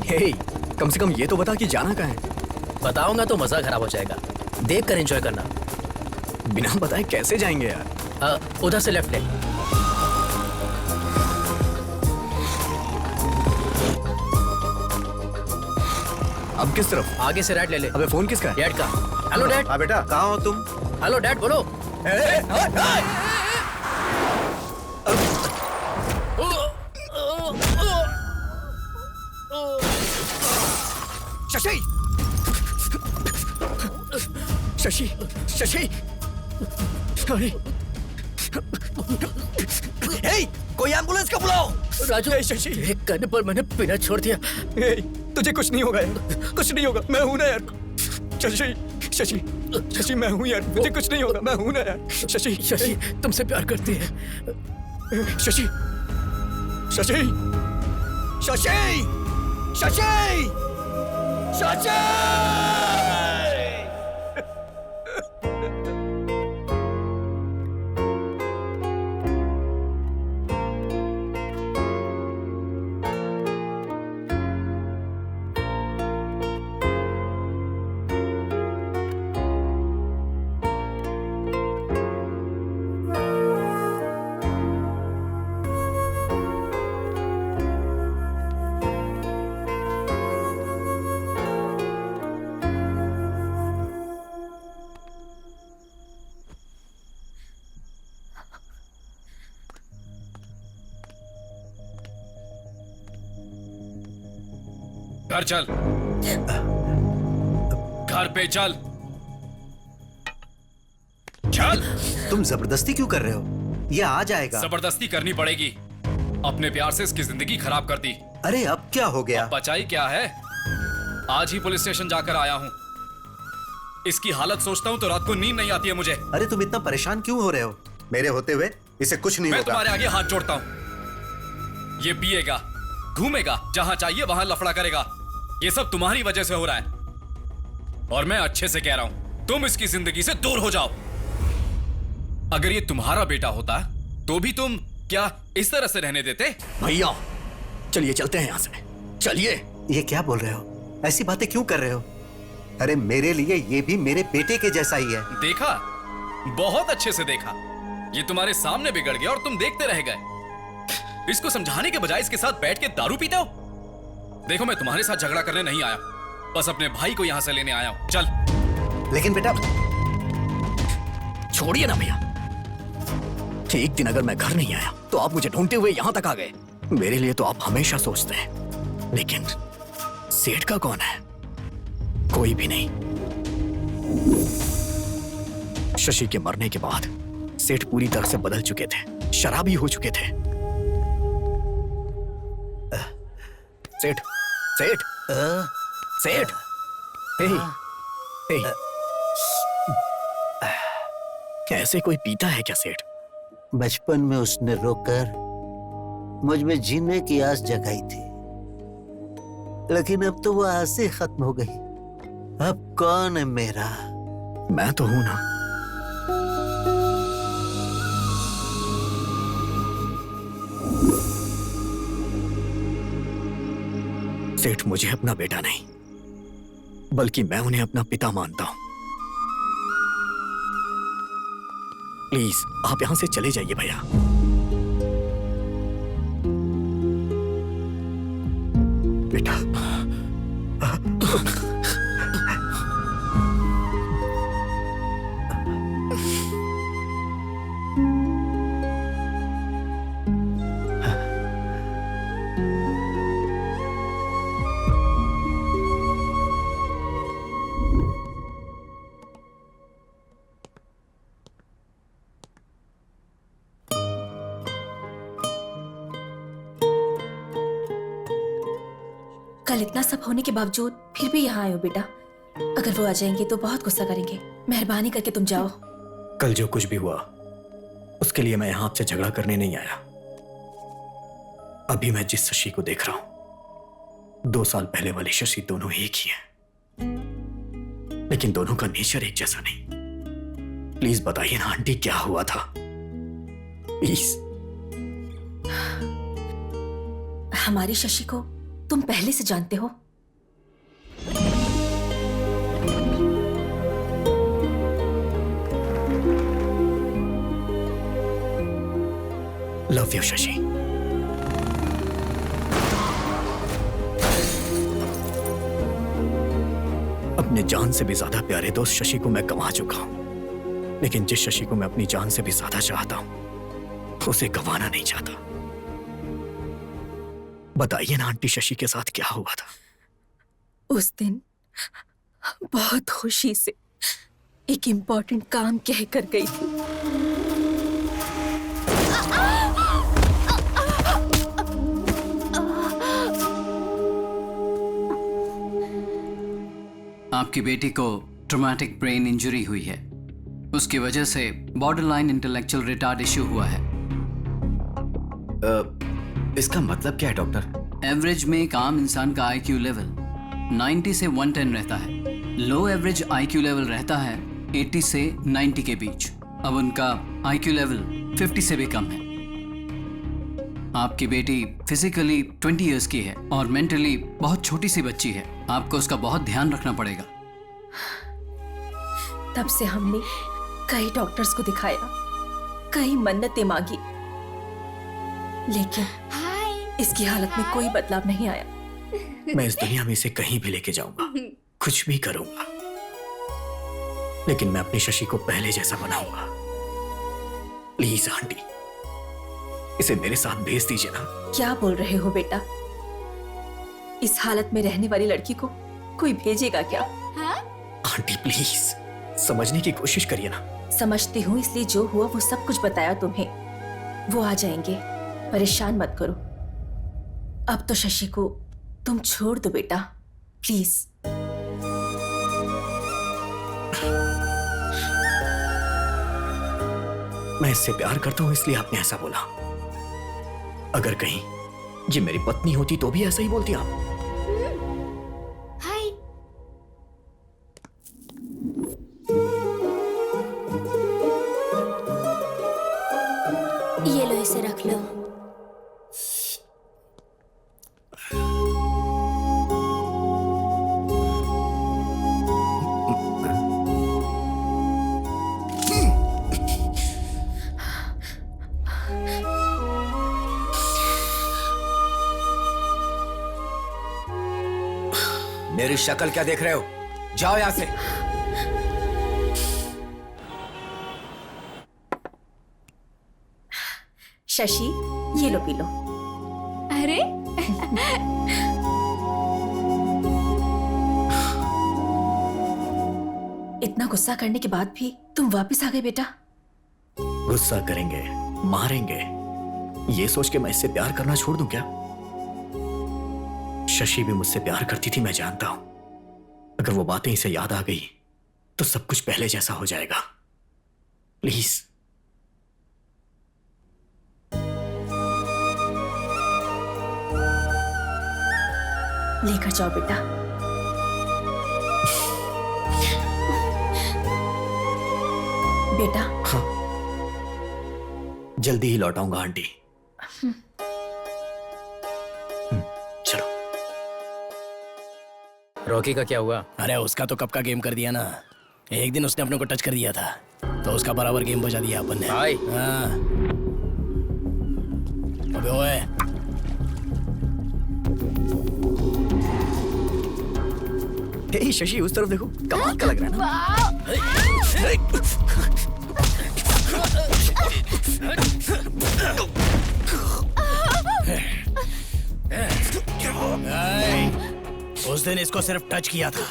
हे, कम से कम ये तो बता कि जाना कहाँ है? बताऊंगा तो मजा खराब हो जाएगा। देख कर एंजॉय करना। बिना बताए कैसे जाएंगे यार? उधर से लेफ्ट ले। अब किस तरफ? आगे से राइट ले ले। अबे फोन किसका है? डैड का। Hello dad. हाँ बेटा, कहाँ हो तुम? हेलो डैड, बोलो। शशि शशि अरे हे, कोई एम्बुलेंस का बुलाओ। राजू शशि एक करने पर मैंने बिना छोड़ दिया। तुझे कुछ नहीं होगा यार, कुछ नहीं होगा, मैं हूं ना यार। शशि शशि शशि मैं हूं यार, मुझे कुछ नहीं होगा, मैं हूं ना यार। शशि शशि तुमसे प्यार करती है। शशि शशि शशि शशि शशि घर चल, घर पे चल, चल। तुम जबरदस्ती क्यों कर रहे हो? ये आ जाएगा। जबरदस्ती करनी पड़ेगी। अपने प्यार से इसकी जिंदगी खराब कर दी। अरे अब क्या हो गया? बचाई क्या है? आज ही पुलिस स्टेशन जाकर आया हूँ। इसकी हालत सोचता हूँ तो रात को नींद नहीं आती है मुझे। अरे तुम इतना परेशान क्यों हो रहे हो? मेरे होते हुए इसे कुछ नहीं मैं होगा। तुम्हारे आगे हाथ जोड़ता हूँ। ये पिएगा, घूमेगा, जहां चाहिए वहां लफड़ा करेगा। ये सब तुम्हारी वजह से हो रहा है और मैं अच्छे से कह रहा हूं, तुम इसकी जिंदगी से दूर हो जाओ। अगर ये तुम्हारा बेटा होता तो भी तुम क्या इस तरह से रहने देते? भैया चलिए चलते हैं यहाँ से, चलिए। ये क्या बोल रहे हो? ऐसी बातें क्यों कर रहे हो? अरे मेरे लिए ये भी मेरे बेटे के जैसा ही है। देखा, बहुत अच्छे से देखा। ये तुम्हारे सामने बिगड़ गया और तुम देखते रह गए। इसको समझाने के बजाय इसके साथ बैठ के दारू पीते हो। देखो, मैं तुम्हारे साथ झगड़ा करने नहीं आया, बस अपने भाई को यहां से लेने आया हूं। चल। लेकिन बेटा, छोड़िए ना भैया। एक दिन अगर मैं घर नहीं आया तो आप मुझे ढूंढते हुए यहां तक आ गए। मेरे लिए तो आप हमेशा सोचते हैं, लेकिन सेठ का कौन है? कोई भी नहीं। शशि के मरने के बाद सेठ पूरी तरह से बदल चुके थे, शराबी हो चुके थे। सेठ सेठ सेठ ऐसे कोई पीता है क्या सेठ? बचपन में उसने रोकर मुझ में जीने की आस जगाई थी, लेकिन अब तो वो आस ही खत्म हो गई। अब कौन है मेरा? मैं तो हूं ना। सेठ मुझे अपना बेटा नहीं, बल्कि मैं उन्हें अपना पिता मानता हूं। प्लीज आप यहां से चले जाइए भैया। बेटा कल इतना सब होने के बावजूद फिर भी यहाँ आए हो बेटा। अगर वो आ जाएंगे तो बहुत गुस्सा करेंगे। मेहरबानी करके तुम जाओ। कल जो कुछ भी हुआ उसके लिए मैं यहां आपसे झगड़ा करने नहीं आया। अभी मैं जिस शशि को देख रहा हूं, 2 साल पहले वाली शशि दोनों एक ही हैं, लेकिन दोनों का नेचर एक जैसा नहीं। प्लीज बताइए ना आंटी, क्या हुआ था? प्लीज। हमारी शशि को तुम पहले से जानते हो। Love you Shashi. अपने जान से भी ज्यादा प्यारे दोस्त शशि को मैं गंवा चुका हूं, लेकिन जिस शशि को मैं अपनी जान से भी ज्यादा चाहता हूं, उसे गंवाना नहीं चाहता। बताइए ना आंटी, शशि के साथ क्या हुआ था? उस दिन बहुत खुशी से एक इम्पोर्टेंट काम कह कर गई थी। आपकी बेटी को ट्रॉमेटिक ब्रेन इंजरी हुई है। उसकी वजह से बॉर्डरलाइन इंटेलेक्चुअल रिटार्ड इश्यू हुआ है। इसका मतलब क्या है डॉक्टर? एवरेज में एक आम इंसान का आईक्यू लेवल 90 से 110 रहता है। लो एवरेज आईक्यू लेवल रहता है 80 से 90 के बीच। अब उनका आईक्यू लेवल 50 से भी कम है। आपकी बेटी फिजिकली 20 इयर्स की है और मेंटली बहुत छोटी सी बच्ची है। आपको उसका बहुत ध्यान रखना पड़ेगा। तब से हमने कई डॉक्टर्स को दिखाया, कई मन्नतें मांगी, लेकिन इसकी हालत में कोई बदलाव नहीं आया। मैं इस दुनिया में इसे कहीं भी लेके जाऊंगा, कुछ भी करूंगा, लेकिन मैं अपनी शशि को पहले जैसा बनाऊंगा। प्लीज आंटी, इसे मेरे साथ भेज दीजिए ना। क्या बोल रहे हो बेटा? इस हालत में रहने वाली लड़की को कोई भेजेगा क्या? आंटी प्लीज समझने की कोशिश करिए ना। समझती हूँ, इसलिए जो हुआ वो सब कुछ बताया तुम्हें। वो आ जाएंगे, परेशान मत करो। अब तो शशि को तुम छोड़ दो बेटा, प्लीज। मैं इससे प्यार करता हूं इसलिए आपने ऐसा बोला। अगर कहीं ये मेरी पत्नी होती तो भी ऐसा ही बोलती आप। हाय। ये लो, इसे रख लो। मेरी शक्ल क्या देख रहे हो? जाओ यहां से। शशि, ये लो, पी लो। अरे इतना गुस्सा करने के बाद भी तुम वापस आ गए बेटा। गुस्सा करेंगे, मारेंगे, ये सोच के मैं इससे प्यार करना छोड़ दूं क्या? शशि भी मुझसे प्यार करती थी, मैं जानता हूं। अगर वो बातें इसे याद आ गई तो सब कुछ पहले जैसा हो जाएगा। प्लीज। लेकर जाओ बेटा। बेटा। हाँ, जल्दी ही लौटाऊंगा आंटी। चलो। रॉकी का क्या हुआ? अरे उसका तो कब का गेम कर दिया ना। एक दिन उसने अपने को टच कर दिया था तो उसका बराबर गेम बजा दिया अपन ने। हाँ। अबे ओए, हे शशि, उस तरफ देखो, कमाल का लग रहा है ना? उस दिन इसको सिर्फ टच किया था।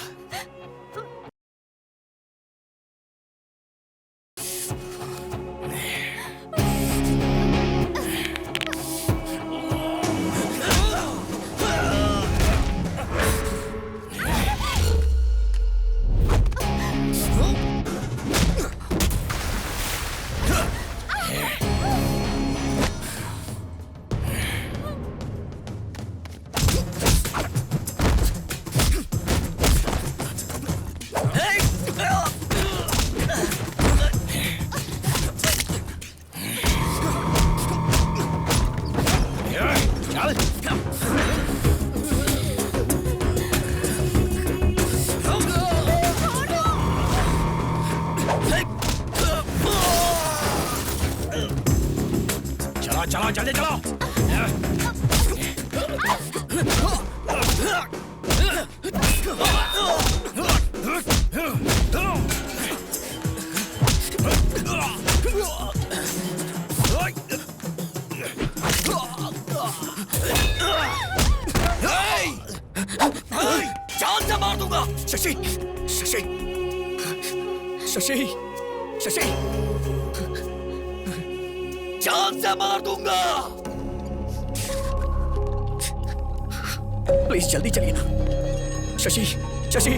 चलाओ, जल्दी चलाओ। जान से मार दूंगा। शशि, शशि, शशि, शशि, जान से मार दूंगा। प्लीज जल्दी चलिए ना। शशि, शशि,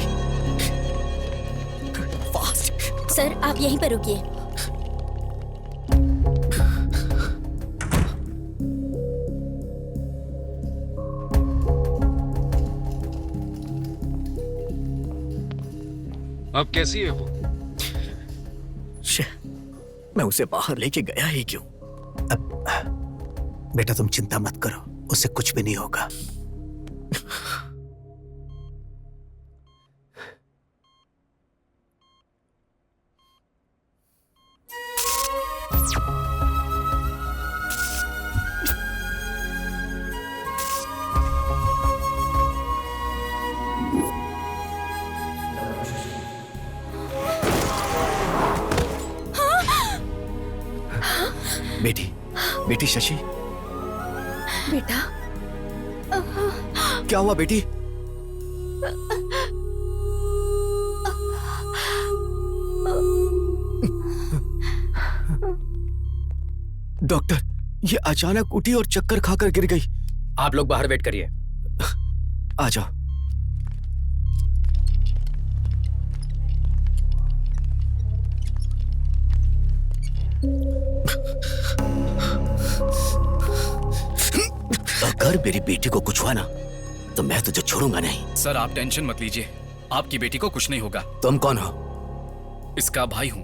फास्ट। सर आप यहीं पर रुकिए। अब कैसी है वो? मैं उसे बाहर लेके गया ही क्यों? बेटा तुम चिंता मत करो, उसे कुछ भी नहीं होगा। बेटी, बेटी शशि, बेटा क्या हुआ बेटी? डॉक्टर, ये अचानक उठी और चक्कर खाकर गिर गई। आप लोग बाहर वेट करिए। आ जाओ। अगर मेरी बेटी को कुछ हुआ ना तो मैं तुझे छोड़ूंगा नहीं। सर आप टेंशन मत लीजिए, आपकी बेटी को कुछ नहीं होगा। तुम कौन हो? इसका भाई हूं।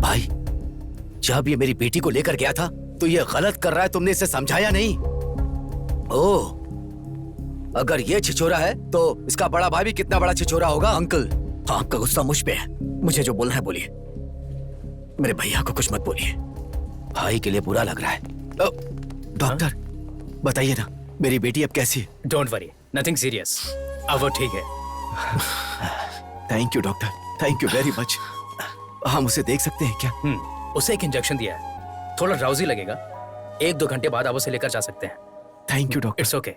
भाई? जब ये मेरी बेटी को लेकर गया था तो ये गलत कर रहा है, तुमने इसे समझाया नहीं? ओह, अगर ये छिछोरा है तो इसका बड़ा भाई भी कितना बड़ा छिछोरा होगा। अंकल, आपका गुस्सा मुझ पे है, मुझे जो बोलना है बोलिए। मेरे भैया को कुछ मत बोलिए, भाई के लिए बुरा लग रहा है। डॉक्टर बताइए ना, मेरी बेटी अब कैसी है? डोंट वरी, नथिंग सीरियस, अब वो ठीक है। Thank you doctor, thank you very much. हम उसे देख सकते हैं क्या? उसे एक इंजेक्शन दिया है, थोड़ा ड्राउजी लगेगा, 1-2 घंटे बाद आप उसे लेकर जा सकते हैं। Thank you doctor. It's okay.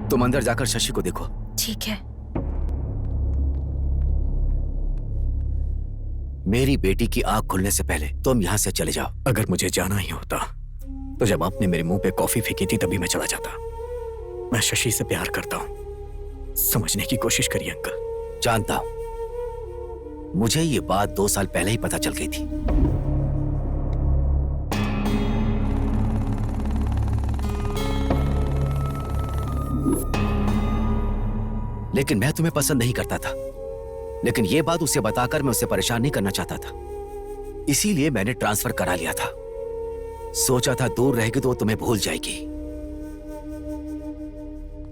तुम अंदर जाकर शशि को देखो। ठीक है। मेरी बेटी की आंख खुलने से पहले तुम यहाँ से चले जाओ। अगर मुझे जाना ही होता तो जब आपने मेरे मुंह पे कॉफी फेंकी थी तभी मैं चला जाता। मैं शशि से प्यार करता हूँ, समझने की कोशिश करिए अंकल। जानता हूं, मुझे ये बात 2 साल पहले ही पता चल गई थी। लेकिन मैं तुम्हें पसंद नहीं करता था, लेकिन यह बात उसे बताकर मैं उसे परेशान नहीं करना चाहता था, इसीलिए मैंने ट्रांसफर करा लिया था। सोचा था दूर रहेगी तो वो तुम्हें भूल जाएगी,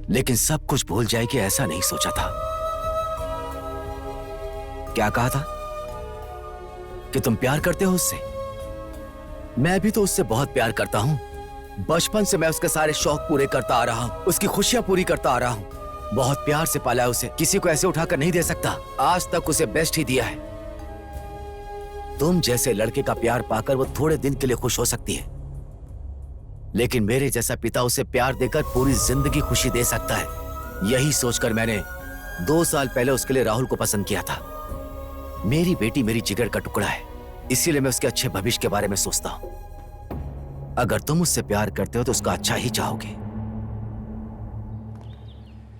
लेकिन सब कुछ भूल जाएगी ऐसा नहीं सोचा था। क्या कहा था कि तुम प्यार करते हो उससे? मैं भी तो उससे बहुत प्यार करता हूं। बचपन से मैं उसके सारे शौक पूरे करता आ रहा हूं, उसकी खुशियां पूरी करता आ रहा हूं। बहुत प्यार से पाला है उसे, किसी को ऐसे उठाकर नहीं दे सकता। आज तक उसे बेस्ट ही दिया है। तुम जैसे लड़के का प्यार पाकर वो थोड़े दिन के लिए खुश हो सकती है, लेकिन मेरे जैसा पिता उसे प्यार देकर पूरी जिंदगी खुशी दे सकता है। यही सोचकर मैंने 2 साल पहले उसके लिए राहुल को पसंद किया था। मेरी बेटी मेरी जिगर का टुकड़ा है, इसीलिए मैं उसके अच्छे भविष्य के बारे में सोचता हूं। अगर तुम उससे प्यार करते हो तो उसका अच्छा ही चाहोगे।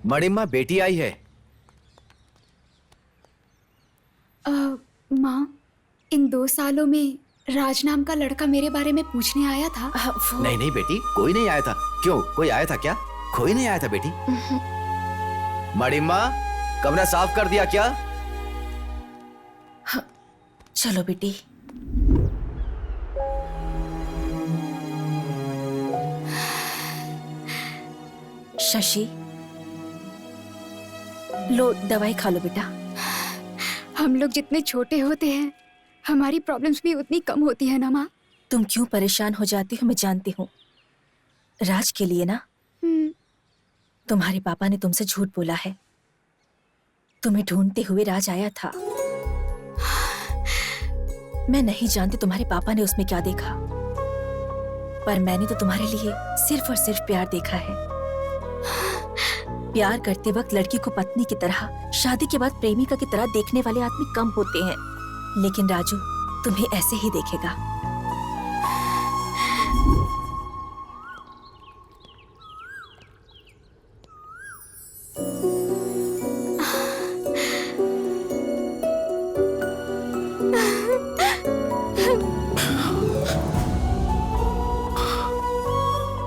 मणिमा, बेटी आई है। माँ, इन 2 सालों में राज नाम का लड़का मेरे बारे में पूछने आया था। नहीं नहीं बेटी, कोई नहीं आया था। क्यों, कोई आया था क्या? कोई नहीं आया था बेटी। मणिमा, कमरा साफ कर दिया क्या? हाँ, चलो बेटी। शशि, लो दवाई खा लो बेटा। हम लोग जितने छोटे होते हैं हमारी प्रॉब्लम्स भी उतनी कम होती है ना माँ। तुम क्यों परेशान हो जाती हो मैं जानती हूँ। राज के लिए ना, तुम्हारे पापा ने तुमसे झूठ बोला है। तुम्हें ढूंढते हुए राज आया था। मैं नहीं जानती तुम्हारे पापा ने उसमें क्या देखा, पर मैंने तो तुम्हारे लिए सिर्फ और सिर्फ प्यार देखा है। प्यार करते वक्त लड़की को पत्नी की तरह, शादी के बाद प्रेमिका की तरह देखने वाले आदमी कम होते हैं, लेकिन राजू तुम्हें ऐसे ही देखेगा।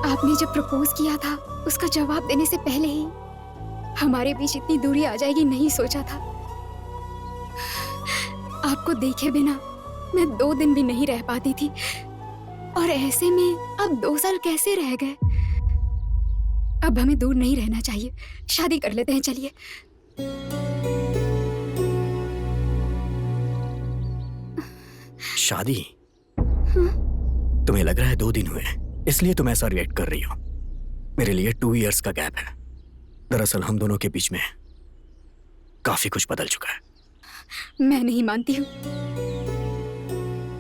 आपने जब प्रपोज किया था, उसका जवाब देने से पहले ही हमारे बीच इतनी दूरी आ जाएगी नहीं सोचा था। आपको देखे बिना मैं 2 दिन भी नहीं रह पाती थी, और ऐसे में अब 2 साल कैसे रह गए। अब हमें दूर नहीं रहना चाहिए, शादी कर लेते हैं, चलिए। शादी? तुम्हें लग रहा है 2 दिन हुए, इसलिए तुम ऐसा रिएक्ट कर रही हो। मेरे लिए 2 इयर्स का गैप है। दरअसल हम दोनों के बीच में काफी कुछ बदल चुका है। मैं नहीं मानती हूँ।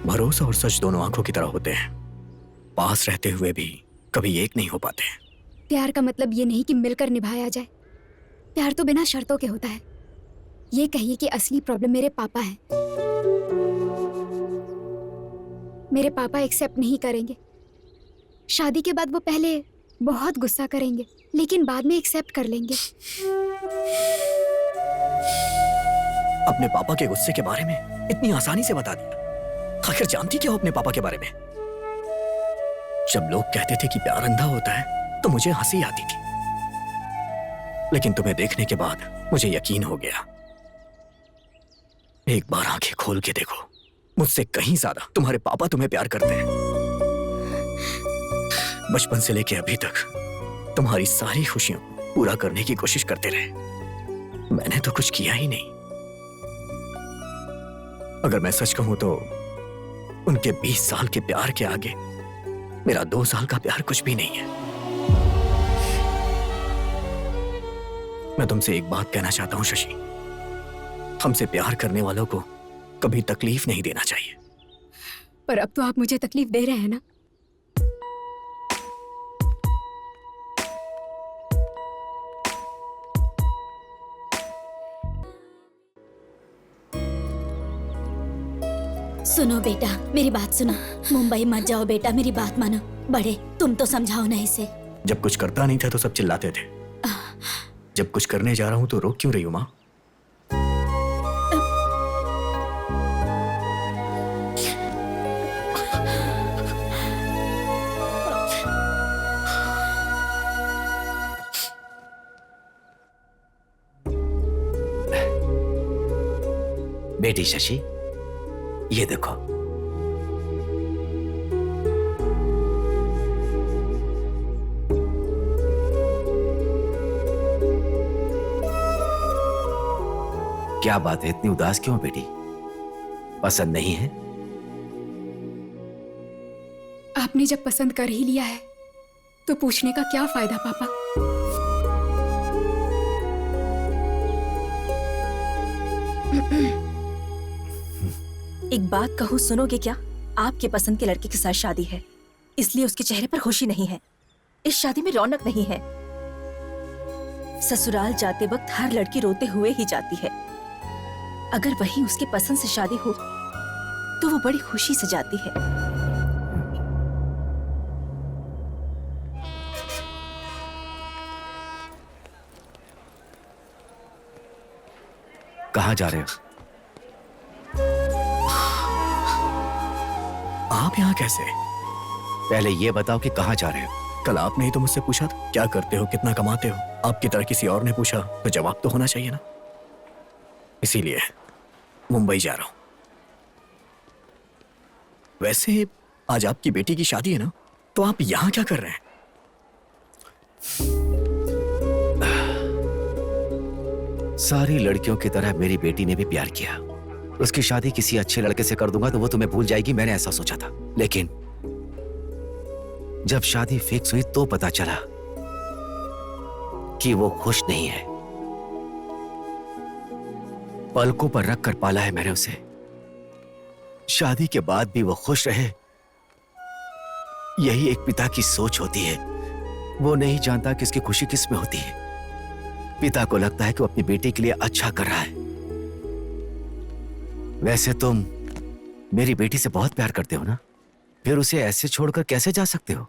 भरोसा और सच दोनों आंखों की तरह होते हैं, पास रहते हुए भी कभी एक नहीं हो पाते। प्यार का मतलब ये नहीं कि मिलकर निभाया जाए। प्यार तो बिना शर्तों के होता है। ये कहिए कि असली प्रॉब्लम मेरे पापा हैं। मेरे पापा एक्सेप्ट नहीं करेंगे। शादी के बाद वो पहले बहुत गुस्सा करेंगे, लेकिन बाद में एक्सेप्ट कर लेंगे। अपने पापा के गुस्से के बारे में इतनी आसानी से बता दिया। आखिर जानती क्या हो अपने पापा के बारे में? जब लोग कहते थे कि प्यार अंधा होता है तो मुझे हंसी आती थी, लेकिन तुम्हें देखने के बाद मुझे यकीन हो गया। एक बार आंखें खोल के देखो, मुझसे कहीं ज्यादा तुम्हारे पापा तुम्हें प्यार करते हैं। बचपन से लेके अभी तक तुम्हारी सारी खुशियों को पूरा करने की कोशिश करते रहे। मैंने तो कुछ किया ही नहीं। अगर मैं सच कहूं तो उनके 20 साल के प्यार के आगे मेरा 2 साल का प्यार कुछ भी नहीं है। मैं तुमसे एक बात कहना चाहता हूं शशि, हमसे प्यार करने वालों को कभी तकलीफ नहीं देना चाहिए। पर अब तो आप मुझे तकलीफ दे रहे हैं ना। सुनो बेटा, मेरी बात सुनो। मुंबई मत जाओ बेटा, मेरी बात मानो। बड़े, तुम तो समझाओ ना इसे। जब कुछ करता नहीं था तो सब चिल्लाते थे, जब कुछ करने जा रहा हूं तो रोक क्यों रही हो मां? बेटी शशि, ये देखो। क्या बात है, इतनी उदास क्यों बेटी? पसंद नहीं है? आपने जब पसंद कर ही लिया है तो पूछने का क्या फायदा पापा। एक बात कहूँ, सुनोगे क्या? आपके पसंद के लड़के के साथ शादी है, इसलिए उसके चेहरे पर खुशी नहीं है। इस शादी में रौनक नहीं है। ससुराल जाते वक्त हर लड़की रोते हुए ही जाती है। अगर वही उसके पसंद से शादी हो तो वो बड़ी खुशी से जाती है। कहाँ जा रहे हो? आप यहाँ कैसे? पहले ये बताओ कि कहाँ जा रहे हो? कल आपने ही तो मुझसे पूछा था क्या करते हो, कितना कमाते हो। आपकी तरह किसी और ने पूछा तो जवाब तो होना चाहिए ना। इसीलिए मुंबई जा रहा हूं। वैसे आज आपकी बेटी की शादी है ना, तो आप यहाँ क्या कर रहे हैं? सारी लड़कियों की तरह मेरी बेटी ने भी प्यार किया। उसकी शादी किसी अच्छे लड़के से कर दूंगा तो वो तुम्हें भूल जाएगी, मैंने ऐसा सोचा था। लेकिन जब शादी फिक्स हुई तो पता चला कि वो खुश नहीं है। पलकों पर रख कर पाला है मैंने उसे। शादी के बाद भी वो खुश रहे यही एक पिता की सोच होती है। वो नहीं जानता कि उसकी खुशी किस में होती है। पिता को लगता है कि वो अपनी बेटी के लिए अच्छा कर रहा है। वैसे तुम मेरी बेटी से बहुत प्यार करते हो ना, फिर उसे ऐसे छोड़कर कैसे जा सकते हो?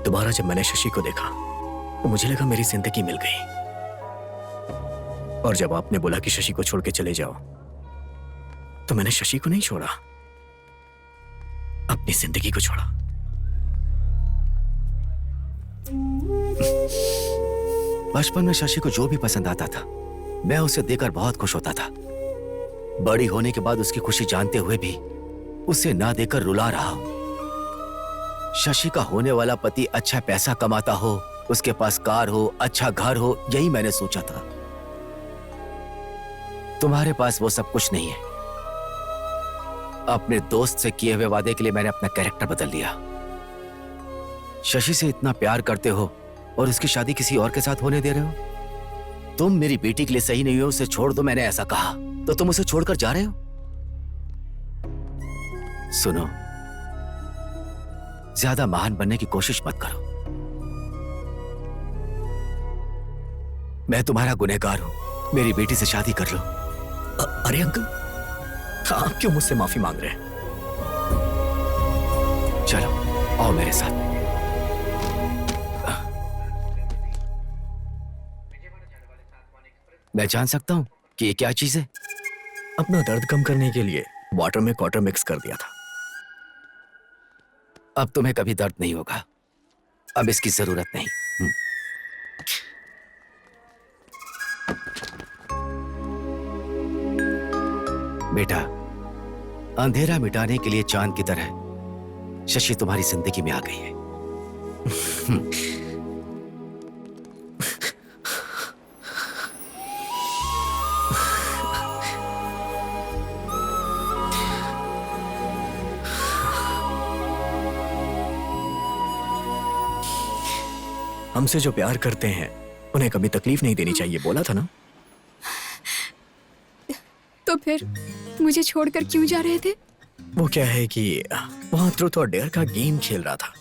दोबारा जब मैंने शशि को देखा तो मुझे लगा मेरी जिंदगी मिल गई। और जब आपने बोला कि शशि को छोड़ के चले जाओ, तो मैंने शशि को नहीं छोड़ा, अपनी जिंदगी को छोड़ा। बचपन में शशि को जो भी पसंद आता था, मैं उसे देकर बहुत खुश होता था। बड़ी होने के बाद उसकी खुशी जानते हुए भी उसे ना देकर रुला रहा हूं। शशि का होने वाला पति अच्छा पैसा कमाता हो, उसके पास कार हो, अच्छा घर हो, यही मैंने सोचा था। तुम्हारे पास वो सब कुछ नहीं है। अपने दोस्त से किए हुए वादे के लिए मैंने अपना कैरेक्टर बदल लिया। शशि से इतना प्यार करते हो और उसकी शादी किसी और के साथ होने दे रहे हो? तुम मेरी बेटी के लिए सही नहीं हो, उसे छोड़ दो, मैंने ऐसा कहा, तो तुम उसे छोड़कर जा रहे हो? सुनो, ज्यादा महान बनने की कोशिश मत करो। मैं तुम्हारा गुनहगार हूं, मेरी बेटी से शादी कर लो। अरे अंकल, आप क्यों मुझसे माफी मांग रहे हैं? चलो आओ मेरे साथ। मैं जान सकता हूं कि ये क्या चीज है? अपना दर्द कम करने के लिए वाटर में क्वार्टर मिक्स कर दिया था। अब तुम्हें कभी दर्द नहीं होगा, अब इसकी जरूरत नहीं। बेटा, अंधेरा मिटाने के लिए चांद की तरह शशि तुम्हारी जिंदगी में आ गई है। हमसे जो प्यार करते हैं उन्हें कभी तकलीफ नहीं देनी चाहिए, बोला था ना? तो फिर मुझे छोड़कर क्यों जा रहे थे? वो क्या है कि वहां ट्रूथ और डेयर का गेम खेल रहा था।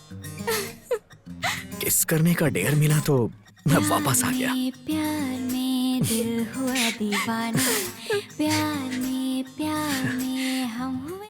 किस करने का डेयर मिला तो मैं वापस आ गया। प्यार में दिल हुआ दीवाना, प्यार में